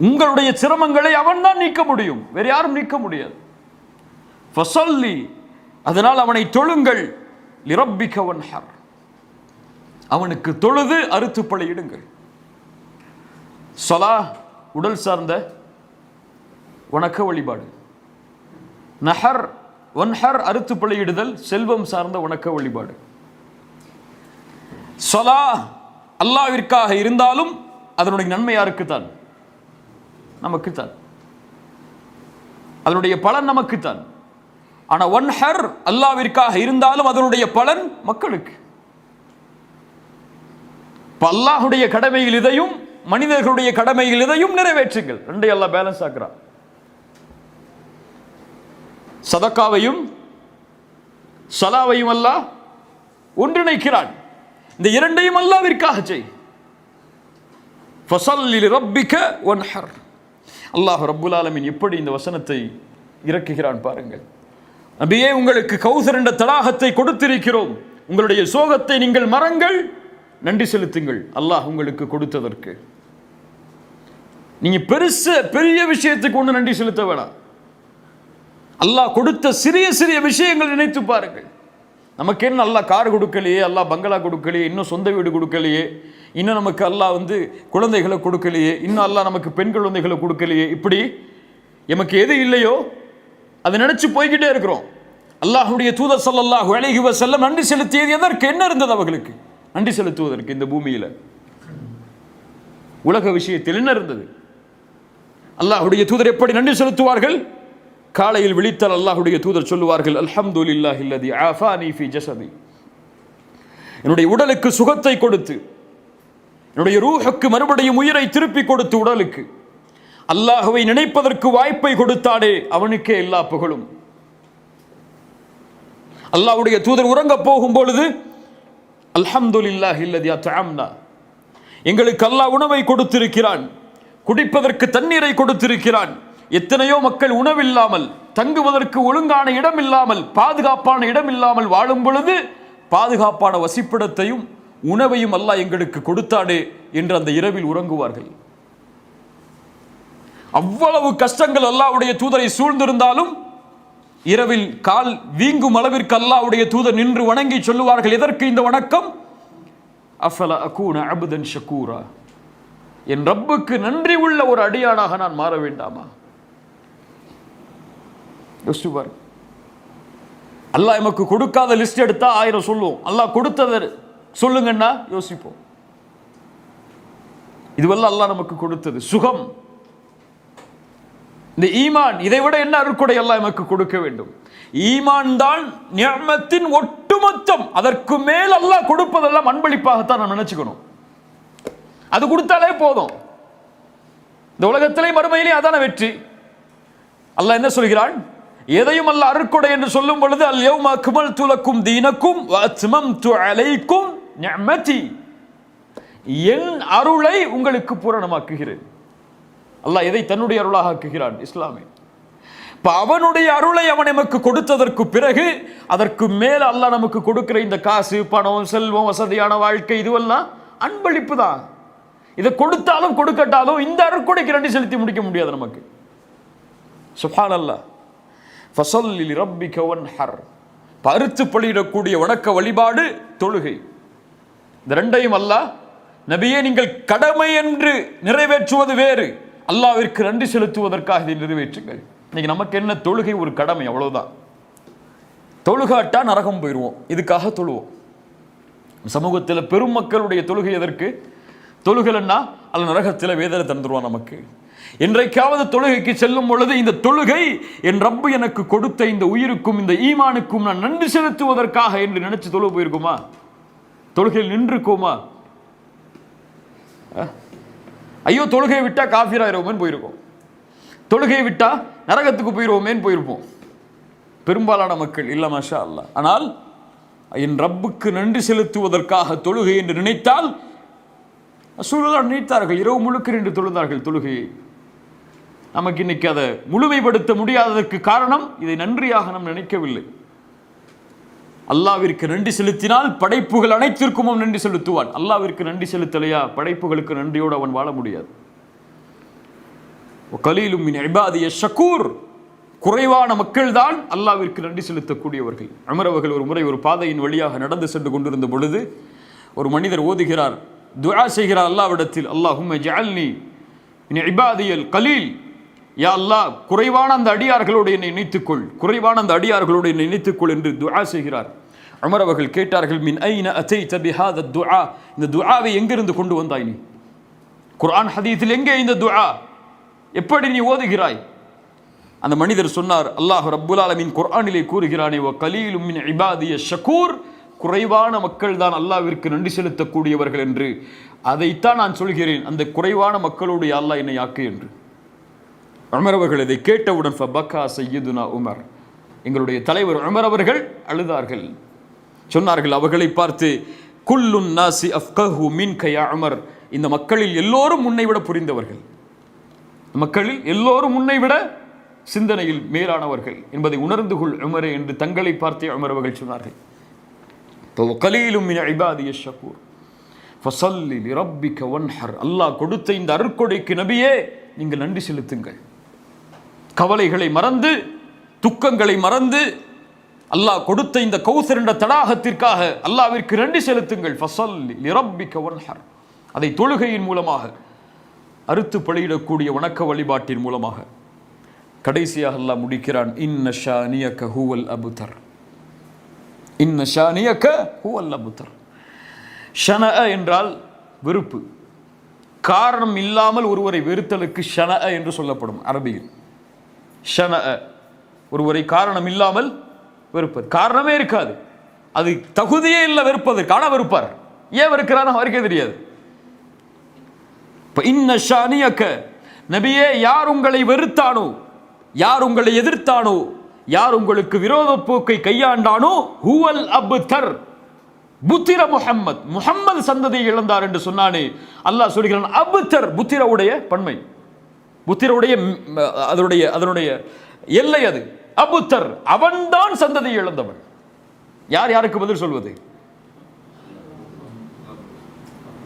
B: உங்களுடைய சிரமங்களை அவன் தான் நீக்க முடியும், வேறு யாரும் நீக்க முடியாது. ஃபஸல்லி, அதனால் அவனை தொழுங்கள். லிரப்பிக வன்ஹர், அவனுக்கு தொழுது அறுத்து பலியிடுங்கள். ஸலா உடல் சார்ந்த வணக்க வழிபாடு. நஹர் வன்ஹர் அறுத்து பலியிடுதல் செல்வம் சார்ந்த வணக்க வழிபாடு. ஸலா அல்லாஹ்விற்காக இருந்தாலும் அதனுடைய நன்மை யாருக்குத்தான்? நமக்குத்தான். அதனுடைய பலன் நமக்குத்தான். ஆனா வன்ஹர் அல்லாஹ்விற்காக இருந்தாலும் அதனுடைய பலன் மக்களுக்கு. அல்லாஹ்வுடைய கடமையில் இதையும் மனிதர்களுடைய கடமையில் இதையும் நிறைவேற்றுங்கள். ரெண்டையும் அல்லாஹ் பேலன்ஸ் ஆக்குறான். சதக்காவையும் ஸலாவையும் அல்லாஹ் ஒன்றிணைக்கிறான். இந்த இரண்டையும் அல்லாஹ்விற்காக செய். ஃபஸல்லி லிரப்பிக வன்ஹர். அல்லாஹ் ரப்புல் ஆலமீன் எப்படி இந்த வசனத்தை இறக்குகிறான் பாருங்கள். நபியே, உங்களுக்கு கௌசர் என்ற தடாகத்தை கொடுத்திருக்கிறோம், உங்களுடைய சோகத்தை நீங்கள் மறங்கள், நன்றி செலுத்துங்கள் அல்லாஹ் உங்களுக்கு கொடுத்ததற்கு. நீங்க பெரிய விஷயத்துக்கு ஒன்று நன்றி செலுத்த வேணாம். அல்லாஹ் கொடுத்த சிறிய சிறிய விஷயங்கள் நினைத்து பாருங்கள். நமக்கு என்ன அல்லாஹ் கார் கொடுக்கலையே, அல்லாஹ் பங்களா கொடுக்கலையே, இன்னும் சொந்த வீடு கொடுக்கலையே, இன்னும் நமக்கு அல்லாஹ் குழந்தைகளை கொடுக்கலையே, இன்னும் அல்லாஹ் நமக்கு பெண் குழந்தைகளை கொடுக்கலையே, இப்படி நமக்கு எது இல்லையோ அதை நினைச்சு போய்கிட்டே இருக்கிறோம். அல்லாஹ்வுடைய தூதர் ஸல்லல்லாஹு அலைஹி வஸல்லம் நன்றி செலுத்தியது எதற்கு? என்ன இருந்தது அவர்களுக்கு நன்றி செலுத்துவதற்கு? இந்த பூமியில உலக விஷயத்தில் என்ன இருந்தது? அல்லாஹ்வுடைய தூதர் எப்படி நன்றி செலுத்துவார்கள்? காலையில் விழித்தால் அல்லாஹ்வுடைய தூதர் சொல்லுவார்கள், அல்ஹம்துலில்லாஹி அல்லதி ஆஃபானி ஃபீ ஜஸதி, என்னுடைய உடலுக்கு சுகத்தை கொடுத்து, என்னுடைய ரூஹுக்கு மறுபடியும் உயிரை திருப்பி கொடுத்து, உடலுக்கு அல்லாஹ்வை நினைப்பதற்கு வாய்ப்பை கொடுத்தானே அவனுக்கே எல்லா புகழும். அல்லாஹ்வுடைய தூதர் உறங்க போகும் பொழுது, அல்ஹம்துலில்லாஹி அல்லதி அத்அம்னா, எங்களுக்கு அல்லாஹ் உணவை கொடுத்திருக்கிறான், குடிப்பதற்கு தண்ணீரை கொடுத்திருக்கிறான். எத்தனையோ மக்கள் உணவில்லாமல், தங்குவதற்கு ஒழுங்கான இடம் இல்லாமல், பாதுகாப்பான இடம் இல்லாமல் வாழும் பொழுது பாதுகாப்பான வசிப்பிடத்தையும் உணவையும் அல்லாஹ் எங்களுக்கு கொடுத்தாடே என்று அந்த இரவில் உறங்குவார்கள். அவ்வளவு கஷ்டங்கள் அல்லாஹ்வுடைய தூதரை சூழ்ந்திருந்தாலும் இரவில் கால் வீங்கும் அளவிற்கு அல்லாஹ்வுடைய தூதர் நின்று வணங்கி சொல்லுவார்கள், எதற்கு இந்த வணக்கம்? அஃபலா அகூன அப்தன் ஷக்கூரா, என் ரப்புக்கு நன்றி உள்ள ஒரு அடியானாக நான் மாற வேண்டாமா? யோசிச்சுப்பார். அல்லாஹ் எமக்கு கொடுக்காத லிஸ்ட் எடுத்தா 1000 சொல்லுவோம், அல்லாஹ் கொடுத்ததை சொல்லுங்கன்னா யோசிப்போம். இதுவெல்லாம் அல்லாஹ் நமக்கு கொடுத்தது சுகம், இந்த ஈமான். இதை விட என்ன அருட்கொடை அல்லாஹ் எமக்கு கொடுக்க வேண்டும்? ஈமான் தான் நிஅமத்தின் ஒட்டு ஒட்டுமொத்தம் அதற்கு மேல் அல்லாஹ் கொடுப்பதெல்லாம் அன்பளிப்பாகத்தான் நாம் நினைச்சுக்கணும். அது கொடுத்தாலே போதும். இந்த உலகத்திலே மறுமையிலே அதான வெற்றி. அல்லாஹ் என்ன சொல்கிறான்? எதையும் அல்லாஹ் அருட்கொடை என்று சொல்லும் பொழுது அல் யௌம அக்மல்து லக்கும் தீனக்கும் வ அத்மம்து அலைக்கும் நிஅமதி, என் அருளை உங்களுக்கு பூரணமாக்குகிறேன். அல்லாஹ் எதை தன்னுடைய அருளாக ஆக்குகிறான்? இஸ்லாமை. அவனுடைய அருளை அவன் நமக்கு கொடுத்ததற்கு பிறகு அதற்கு மேல அல்லாஹ் நமக்கு கொடுக்கிற இந்த காசு, பணம், செல்வம், வசதியான வாழ்க்கை, இதுவெல்லாம் அன்பளிப்பு தான். இதை கொடுத்தாலும் கொடுக்கட்டாலும் இந்த அருட்கொடைக்கு நன்றி செலுத்தி முடிக்க முடியாது நமக்கு. சுப்ஹானல்லாஹ். ஃபஸல்லி லிரப்பிக வன்ஹர், பருத்து பலியிடக்கூடிய வணக்க வழிபாடு தொழுகை. இந்த ரெண்டையும் அல்லாஹ், நபியே நீங்கள் கடமை என்று நிறைவேற்றுவது வேறு, அல்லாஹ்விற்கு நன்றி செலுத்துவதற்காக இதை நிறைவேற்றுங்கள். இன்னைக்கு நமக்கு என்ன? தொழுகை ஒரு கடமை, அவ்வளவுதான். தொழுகாட்டா நரகம் போயிடுவோம், இதுக்காக தொழுவோம். சமூகத்தில் பெரும் மக்களுடைய தொழுகை எதற்கு? தொழுகலன்னா அல்ல நரகத்தில் வேதனை தந்துருவான் நமக்கு. என்றைக்காவது தொழுகைக்கு செல்லும் பொழுது இந்த தொழுகை என் ரப்பு எனக்கு கொடுத்த இந்த உயிருக்கும் இந்த ஈமானுக்கும் நான் நன்றி செலுத்துவதற்காக என்று நினைச்சு தொழுக போயிருக்குமா? தொழுகையில் நின்றுக்குமா? ஐயோ தொழுகையை விட்டா காஃபிராயிருவோமேன்னு போயிருக்கோம், தொழுகையை விட்டா நரகத்துக்கு போயிருவோமேன்னு போயிருப்போம் பெரும்பாலான மக்கள். இல்ல மாஷா அல்லாஹ். ஆனால் என் ரப்புக்கு நன்றி செலுத்துவதற்காக தொழுகை என்று நினைத்தால் ரசூலுல்லாஹ் நினைத்தார்கள், இரவு முழுக்க நின்று தொழுதார்கள் தொழுகையை. நமக்கு இன்னைக்கு அதை முழுமைப்படுத்த முடியாததற்கு காரணம் இதை நன்றியாக நாம் நினைக்கவில்லை. அல்லாஹ்விற்கு நன்றி செலுத்தினால் படைப்புகள் அனைத்திற்கும் அவன் நன்றி செலுத்துவான். அல்லாஹ்விற்கு நன்றி செலுத்தலையா, படைப்புகளுக்கு நன்றியோடு அவன் வாழ முடியாது. கலீலும் மின் இபாதிய ஷக்கூர், குறைவான மக்கள் தான் அல்லாஹ்விற்கு நன்றி செலுத்தக்கூடியவர்கள். உமர் அவர்கள் ஒரு முறை ஒரு பாதையின் வழியாக நடந்து சென்று கொண்டிருந்த பொழுது ஒரு மனிதர் ஓதுகிறார், துஆ செய்கிறார் அல்லாஹ்விடத்தில், அல்லாஹும்ம ஜஅல்னி மின் இபாதியல் கலீல், யா அல்லாஹ் குறைவான அந்த அடியார்களோடு என்னை இணைத்துக்கொள், குறைவான அந்த அடியார்களோடு என்னை இணைத்துக்கொள் என்று துஆ செய்கிறார். உமர் அவர்கள் கேட்டார்கள், மின் ஐன அதைத பிஹாத துஆ, இந்த துஆவை எங்கிருந்து கொண்டு வந்தாய் நீ? குர்ஆன் ஹதீஸில் எங்கே இந்த துஆ? எப்படி நீ ஓதுகிறாய்? அந்த மனிதர் சொன்னார், அல்லாஹ் ரப்புல் ஆலமீன் குர்ஆனிலே கூறுகிறானே, வ கலீலும் மின் இபாதிய ஷக்கூர், குறைவான மக்கள் தான் அல்லாஹ்விற்கு நன்றி செலுத்தக்கூடியவர்கள் என்று. அதைத்தான் நான் சொல்கிறேன், அந்த குறைவான மக்களோடு அல்லாஹ் என்னை ஆக்கு என்று. உமர் அவர்கள் இதை கேட்டவுடன் ஃபபக்கா சய்யிதுனா உமர், எங்களுடைய தலைவர் உமர் அவர்கள் அழுதார்கள். சொன்னார்கள் அவர்களை பார்த்து, குல்லுன் நாசி அஃப்கஹு மின்க யா உமர், இந்த மக்களில் எல்லோரும் முன்னை விட புரிந்தவர்கள், மக்களில் எல்லோரும் முன்னை விட சிந்தனையில் மேலானவர்கள் என்பதை உணர்ந்து கொள் உமரே என்று தங்களை பார்த்தே உமர் அவர்கள் சொன்னார்கள். கலீலும் மின் இபாதிய ஷக்கூர் ஃபஸல்லி லிரப்பிக வன்ஹர், அல்லாஹ் கொடுத்த இந்த அருட்கொடைக்கு நபியே நீங்கள் நன்றி செலுத்துங்கள். கவலைகளை மறந்து, துக்கங்களை மறந்து, அல்லாஹ் கொடுத்த இந்த கௌசர் என்ற தடாகத்திற்காக அல்லாஹ்விற்கு நன்றி செலுத்துங்கள். ஃபஸல்லி லிரப்பிக வன்ஹர், அதை தொழுகையின் மூலமாக, அறுத்து பலியிடக்கூடிய வணக்க வழிபாட்டின் மூலமாக. கடைசியாக அல்லாஹ் முடிக்கிறான், இன்ன ஷானியக ஹுவல் அபுதர், இன்ன ஷானியக ஹுவல் அபுதர். ஷனஅ என்றால் வெறுப்பு, காரணம் இல்லாமல் ஒருவரை வெறுத்தலுக்கு ஷனஅ என்று சொல்லப்படும் அரபியில். ஷனஅ ஒருவரை காரணம் இல்லாமல் வெறுப்பது, காரணமே இருக்காது, அது தகுதியே இல்லை வெறுப்பதற்கு, ஆனால் வெறுப்பார். ஏன் வெறுக்கிறார் அவருக்கே தெரியாது. இன்ன ஷானியக, நபியே யார் உங்களை வெறுத்தானோ, யார் உங்களை எதிர்த்தானோ, யார் உங்களுக்கு விரோத போக்கை கையாண்டானோ, ஹுவல் அப்தர் புத்திர முஹம்மத், முஹம்மது சந்ததியை இழந்தார் என்று சொன்னானே, அல்லாஹ் சொல்கிறான் அப்தர், புத்திரவுடைய பன்மை, புத்திரவுடைய அதனுடைய எல்லை அது அபுத்தர், அவன்தான் சந்ததியை இழந்தவன். யார் யாருக்கு பதில் சொல்வது?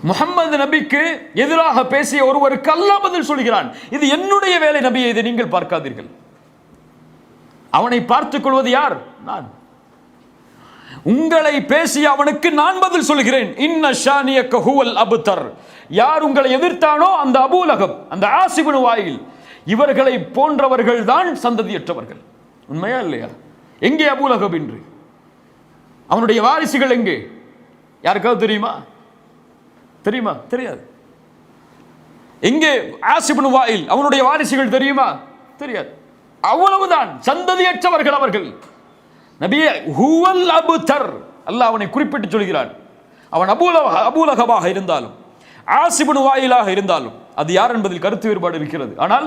B: முஹம்மது நபிக்கு எதிராக பேசிய ஒருவருக்கு அல்லாஹ் பதில் சொல்கிறான், இது என்னுடைய வேலை நபியை, இதை நீங்கள் பார்க்காதீர்கள். அவனை பார்த்துக் கொள்வது யார்? நான். உங்களை பேசிய அவனுக்கு நான் பதில் சொல்கிறேன். இன்ன ஷானியக ஹுவல் அப்தர், யார் உங்களை எதிர்த்தானோ அந்த அபூ லஹப், அந்த ஆஸிப் இப்னு வாயில், இவர்களை போன்றவர்கள் தான் சந்ததியற்றவர்கள். உண்மையா இல்லையா? எங்கே அபூ லஹப் என்று? அவனுடைய வாரிசுகள் எங்கே? யாருக்காவது தெரியுமா? தெரியுமா? தெரியாது. எங்கே ஆஸிப் இப்னு வாயில், அவனுடைய வாரிசுகள் தெரியுமா? தெரியாது. அவ்வளவுதான், சந்ததியற்றவர்கள் அவர்கள். நபியே ஹுவல் அப்தர், அல்லாஹ் அவனை குறிப்பிட்டு சொல்கிறான். அவன் அபூலகபாக இருந்தாலும் ஆசிபுன் வாயிலாக இருந்தாலும் அது யார் என்பதில் கருத்து வேறுபாடு இருக்கிறது. ஆனால்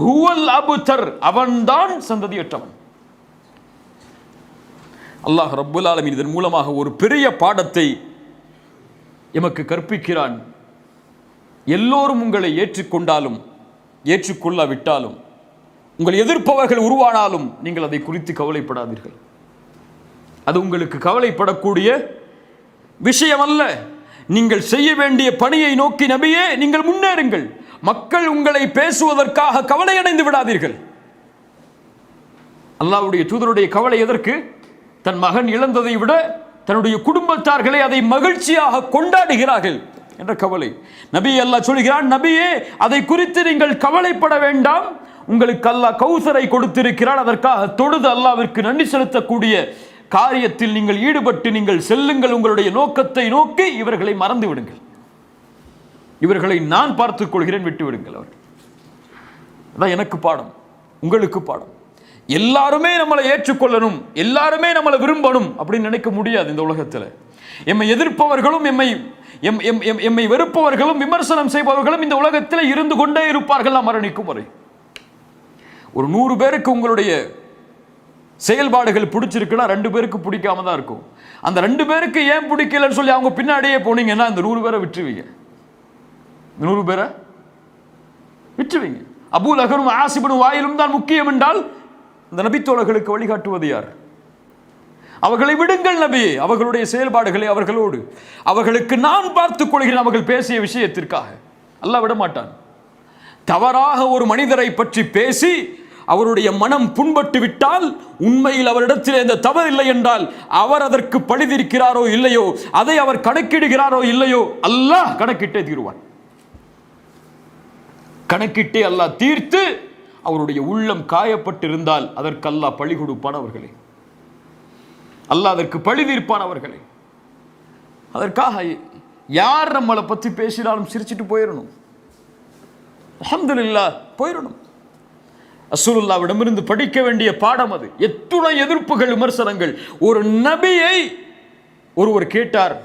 B: ஹுவல் அபுதர், அவன்தான் சந்ததியற்றவன். அல்லாஹ் ரப்புல் ஆலமீன் இதன் மூலமாக ஒரு பெரிய பாடத்தை எமக்கு கற்பிக்கிறான். எல்லோரும் உங்களை ஏற்றுக்கொண்டாலும் ஏற்றுக்கொள்ளாவிட்டாலும், உங்கள் எதிர்ப்பவர்கள் உருவானாலும் நீங்கள் அதை குறித்து கவலைப்படாதீர்கள். அது உங்களுக்கு கவலைப்படக்கூடிய விஷயம் அல்ல. நீங்கள் செய்ய வேண்டிய பணியை நோக்கி நபியே நீங்கள் முன்னேறுங்கள். மக்கள் உங்களை பேசுவதற்காக கவலையடைந்து விடாதீர்கள். அல்லாஹ்வுடைய தூதருடைய கவலை எதற்கு? தன் மகன் இழந்ததை விட தன்னுடைய குடும்பத்தார்களை அதை மகிழ்ச்சியாக கொண்டாடுகிறார்கள் என்ற கவலை. நபி அல்லாஹ் சொல்கிறான், நபியே அதை குறித்து நீங்கள் கவலைப்பட வேண்டாம். உங்களுக்கு அல்லாஹ் கௌசரை கொடுத்திருக்கிறான். அதற்காக தொழுது அல்லாஹ்விற்கு நன்றி செலுத்தக்கூடிய காரியத்தில் நீங்கள் ஈடுபட்டு நீங்கள் செல்லுங்கள். உங்களுடைய நோக்கத்தை நோக்கி இவர்களை மறந்து விடுங்கள். இவர்களை நான் பார்த்துக் கொள்கிறேன், விட்டு விடுங்கள். அவர் அதான் எனக்கு பாடம், உங்களுக்கு பாடம். எல்லாருமே நம்மளை ஏற்றுக்கொள்ளணும், எல்லாருமே நம்மளை விரும்பணும் அப்படின்னு நினைக்க முடியாது. இந்த உலகத்தில் எம்மை எதிர்ப்பவர்களும் எம்மை வெறுப்பவர்களும் விமர்சனம் செய்பவர்களும் இந்த உலகத்தில் இருந்து கொண்டே இருப்பார்கள் நாம் மரணிக்கும் வரை. ஒரு 100 பேருக்கு உங்களுடைய செயல்பாடுகள் பிடிச்சிருக்குன்னா 2 பேருக்கு பிடிக்காம தான் இருக்கும். அந்த 2 பேருக்கு ஏன் பிடிக்கலன்னு சொல்லி அவங்க பின்னாடியே போனீங்கன்னா இந்த 100 பேரை விட்டுருவீங்க. 100 பேரை விட்டுருவீங்க. அபூலகரும் ஆசிபுன் வாயிலும் தான் முக்கியம் என்றால் இந்த நபித்தோழர்களுக்கு வழிகாட்டுவது யார்? அவர்களை விடுங்கள் நபி, அவர்களுடைய செயல்பாடுகளை அவர்களோடு, அவர்களுக்கு நான் பார்த்துக் கொள்கிறேன் அவர்கள் பேசிய விஷயத்திற்காக. அல்லாஹ் விட மாட்டான். தவறாக ஒரு மனிதரை பற்றி பேசி அவருடைய மனம் புண்பட்டு விட்டால், உண்மையில் அவரிடத்தில் எந்த தவறில்லை என்றால் அவர் அதற்கு பழிதிருக்கிறாரோ இல்லையோ, அதை அவர் கணக்கிடுகிறாரோ இல்லையோ, அல்லாஹ் கணக்கிட்டே தீருவான். கணக்கிட்டே அல்லாஹ் தீர்த்து அவருடைய உள்ளம் காயப்பட்டிருந்தால் அதற்கு அல்லாஹ் பழி கொடுப்பான் அவர்களே. அல்லாஹ் அதற்கு பழி தீர்ப்பான் அவர்களே. அதற்காக யார் நம்மளை பற்றி பேசினாலும் சிரிச்சிட்டு போயிடணும். அல்ஹம்துலில்லாஹ் போயிடணும். ரசூலுல்லாஹ்விடமிருந்து படிக்க வேண்டிய பாடம் அது. எத்துணை எதிர்ப்புகள், விமர்சனங்கள். ஒரு நபியை ஒருவர் கேட்டார்,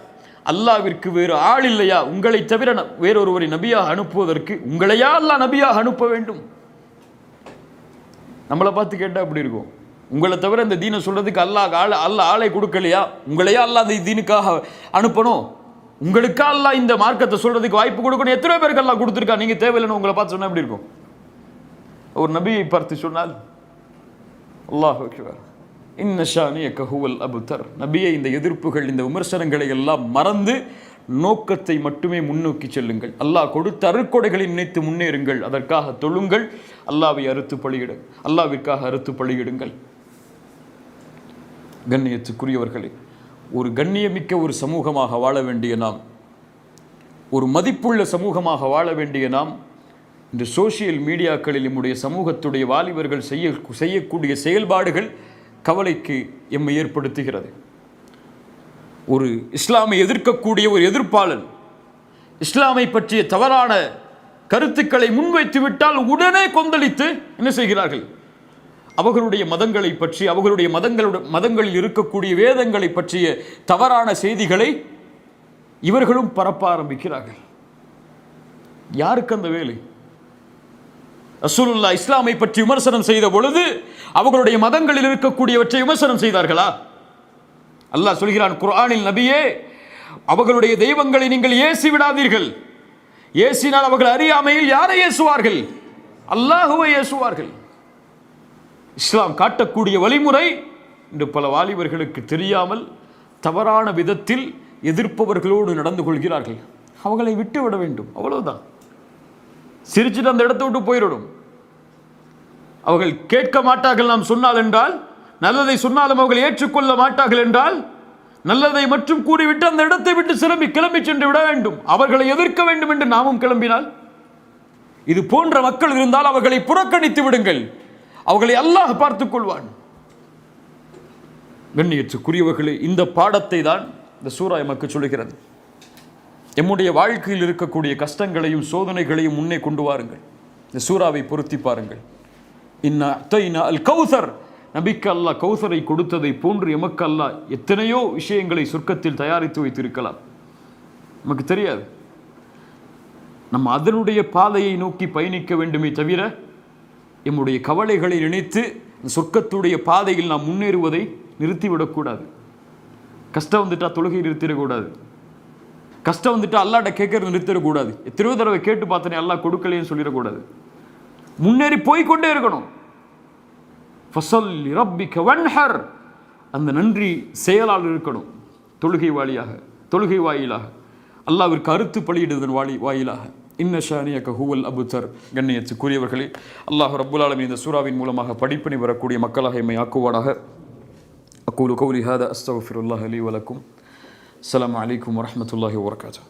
B: அல்லாஹ்விற்கு வேறு ஆள் இல்லையா? உங்களை தவிர வேறொருவரை நபியாக அனுப்புவதற்கு உங்களையா அல்லாஹ் நபியாக அனுப்ப வேண்டும்? நம்மளை பார்த்து கேட்டால் எப்படி இருக்கும்? உங்களை தவிர இந்த தீனை சொல்றதுக்கு அல்லாஹ் ஆளை கொடுக்கலையா? உங்களையா அல்லாஹ் இந்த தீனுக்காக அனுப்பணும்? உங்களுக்கா அல்லாஹ் இந்த மார்க்கத்தை சொல்றதுக்கு வாய்ப்பு கொடுக்கணும்? எத்தனை பேருக்கு அல்லாஹ் கொடுத்துருக்கா? நீங்க தேவையில்லைன்னு உங்களை பார்த்து சொன்னா எப்படி இருக்கும்? ஒரு நபியை பார்த்து சொன்னால், அல்லாஹ் அக்பர், இன்ன ஷானியக ஹுவல் அபுதர். நபியை இந்த எதிர்ப்புகள், இந்த விமர்சனங்களை எல்லாம் மறந்து நோக்கத்தை மட்டுமே முன்னோக்கி செல்லுங்கள். அல்லாஹ் கொடுத்த அருட்கொடைகளை நினைத்து முன்னேறுங்கள். அதற்காக தொழுங்கள். அல்லாஹ்வை அறுத்து பலியிடுங்கள். அல்லாஹ்விற்காக அறுத்து பலியிடுங்கள். கண்ணியத்துக்குரியவர்களே, ஒரு கண்ணியமிக்க ஒரு சமூகமாக வாழ வேண்டிய நாம், ஒரு மதிப்புள்ள சமூகமாக வாழ வேண்டிய நாம், இந்த சோசியல் மீடியாக்களில் நம்முடைய சமூகத்துடைய வாலிபர்கள் செய்யக்கூடிய செயல்பாடுகள் கவலைக்கு எம்மை ஏற்படுத்துகிறது. ஒரு இஸ்லாமை எதிர்க்கக்கூடிய ஒரு எதிர்ப்பாளன் இஸ்லாமை பற்றிய தவறான கருத்துக்களை முன்வைத்து விட்டால் உடனே கொந்தளித்து என்ன செய்கிறார்கள்? அவர்களுடைய மதங்களை பற்றி, அவர்களுடைய மதங்களில் இருக்கக்கூடிய வேதங்களை பற்றிய தவறான செய்திகளை இவர்களும் பரப்ப ஆரம்பிக்கிறார்கள். யாருக்கு அந்த வேலை? ரசூலுல்லாஹ் இஸ்லாமை பற்றி விமர்சனம் செய்த பொழுது அவர்களுடைய மதங்களில் இருக்கக்கூடியவற்றை விமர்சனம் செய்தார்களா? அல்லாஹ் சொல்கிறான் குர்ஆனில், நபியே அவர்களுடைய தெய்வங்களை நீங்கள் ஏசி விடாதீர்கள். ஏசினால் அவர்கள் அறியாமையில் யாரை ஏசுவார்கள்? அல்லாஹுவை ஏசுவார்கள். இஸ்லாம் காட்டக்கூடிய வழிமுறை இன்று பல வாலிபர்களுக்கு தெரியாமல் தவறான விதத்தில் எதிர்ப்பவர்களோடு நடந்து கொள்கிறார்கள். அவர்களை விட்டு விட வேண்டும், அவ்வளவுதான். சிரிச்சுட்டு அந்த இடத்தை விட்டு போயிடணும். அவர்கள் கேட்க மாட்டார்கள் நாம் சொன்னால் என்றால், நல்லதை சொன்னாலும் அவர்கள் ஏற்றுக்கொள்ள மாட்டார்கள் என்றால், நல்லதை மட்டும் கூறிவிட்டு அந்த இடத்தை விட்டு கிளம்பி சென்று விட வேண்டும். அவர்களை எதிர்க்க வேண்டும் என்று நாமும் கிளம்பினால், இது போன்ற மக்கள் இருந்தால் அவர்களை புறக்கணித்து விடுங்கள். அவர்களை அல்லாஹ் பார்த்துக் கொள்வான். கண்ணியத்துக்குரியவர்களே, இந்த பாடத்தை தான் இந்த சூரா எமக்கு சொல்லுகிறது. எம்முடைய வாழ்க்கையில் இருக்கக்கூடிய கஷ்டங்களையும் சோதனைகளையும் முன்னே கொண்டு வாருங்கள். இந்த சூறாவை பொருத்தி பாருங்கள். இன்னா அத்தைனா அல் கௌசர், நபிக்கு அல்லாஹ் கௌசரை கொடுத்ததை போன்று எமக்கு அல்லாஹ் எத்தனையோ விஷயங்களை சொர்க்கத்தில் தயாரித்து வைத்திருக்கலாம். நமக்கு தெரியாது. நம்ம அதனுடைய பாதையை நோக்கி பயணிக்க வேண்டுமே தவிர எம்முடைய கவலைகளை நினைத்து சொர்க்கத்துடைய பாதையில் நாம் முன்னேறுவதை நிறுத்திவிடக்கூடாது. கஷ்டம் வந்துட்டா தொழுகை நிறுத்திடக்கூடாது. கஷ்டம் வந்துட்டா அல்லாட்ட கேட்கறது நிறுத்திடக்கூடாது. எத்தனையோ தடவை கேட்டு பார்த்தனே அல்லாஹ் கொடுக்கலைன்னு சொல்லிடக்கூடாது. முன்னேறி போய்கொண்டே இருக்கணும். ஃபஸல்லி ரப்பிக வன்ஹர், அந்த நன்றி செயலால் இருக்கணும். தொழுகை வாயிலாக அல்லாஹ்விற்கு அறுத்து பலியிடுவதன் வாயிலாக. இன்ன ஷானியக ஹுவல் அபுதர். கண்ணியத்துக்குரியவர்களே, அல்லாஹ் ரப்புல் ஆலமீன் இந்த சூறாவின் மூலமாக படிப்பினை வரக்கூடிய மக்களாக எம்மை ஆக்குவானாக. அகூலு கௌலி ஹாதா அஸ்தக்ஃபிருல்லாஹ் லீ வ லக்கும். அஸ்ஸலாமு அலைக்கும் வரஹ்மத்துல்லாஹி வபரகாத்துஹு.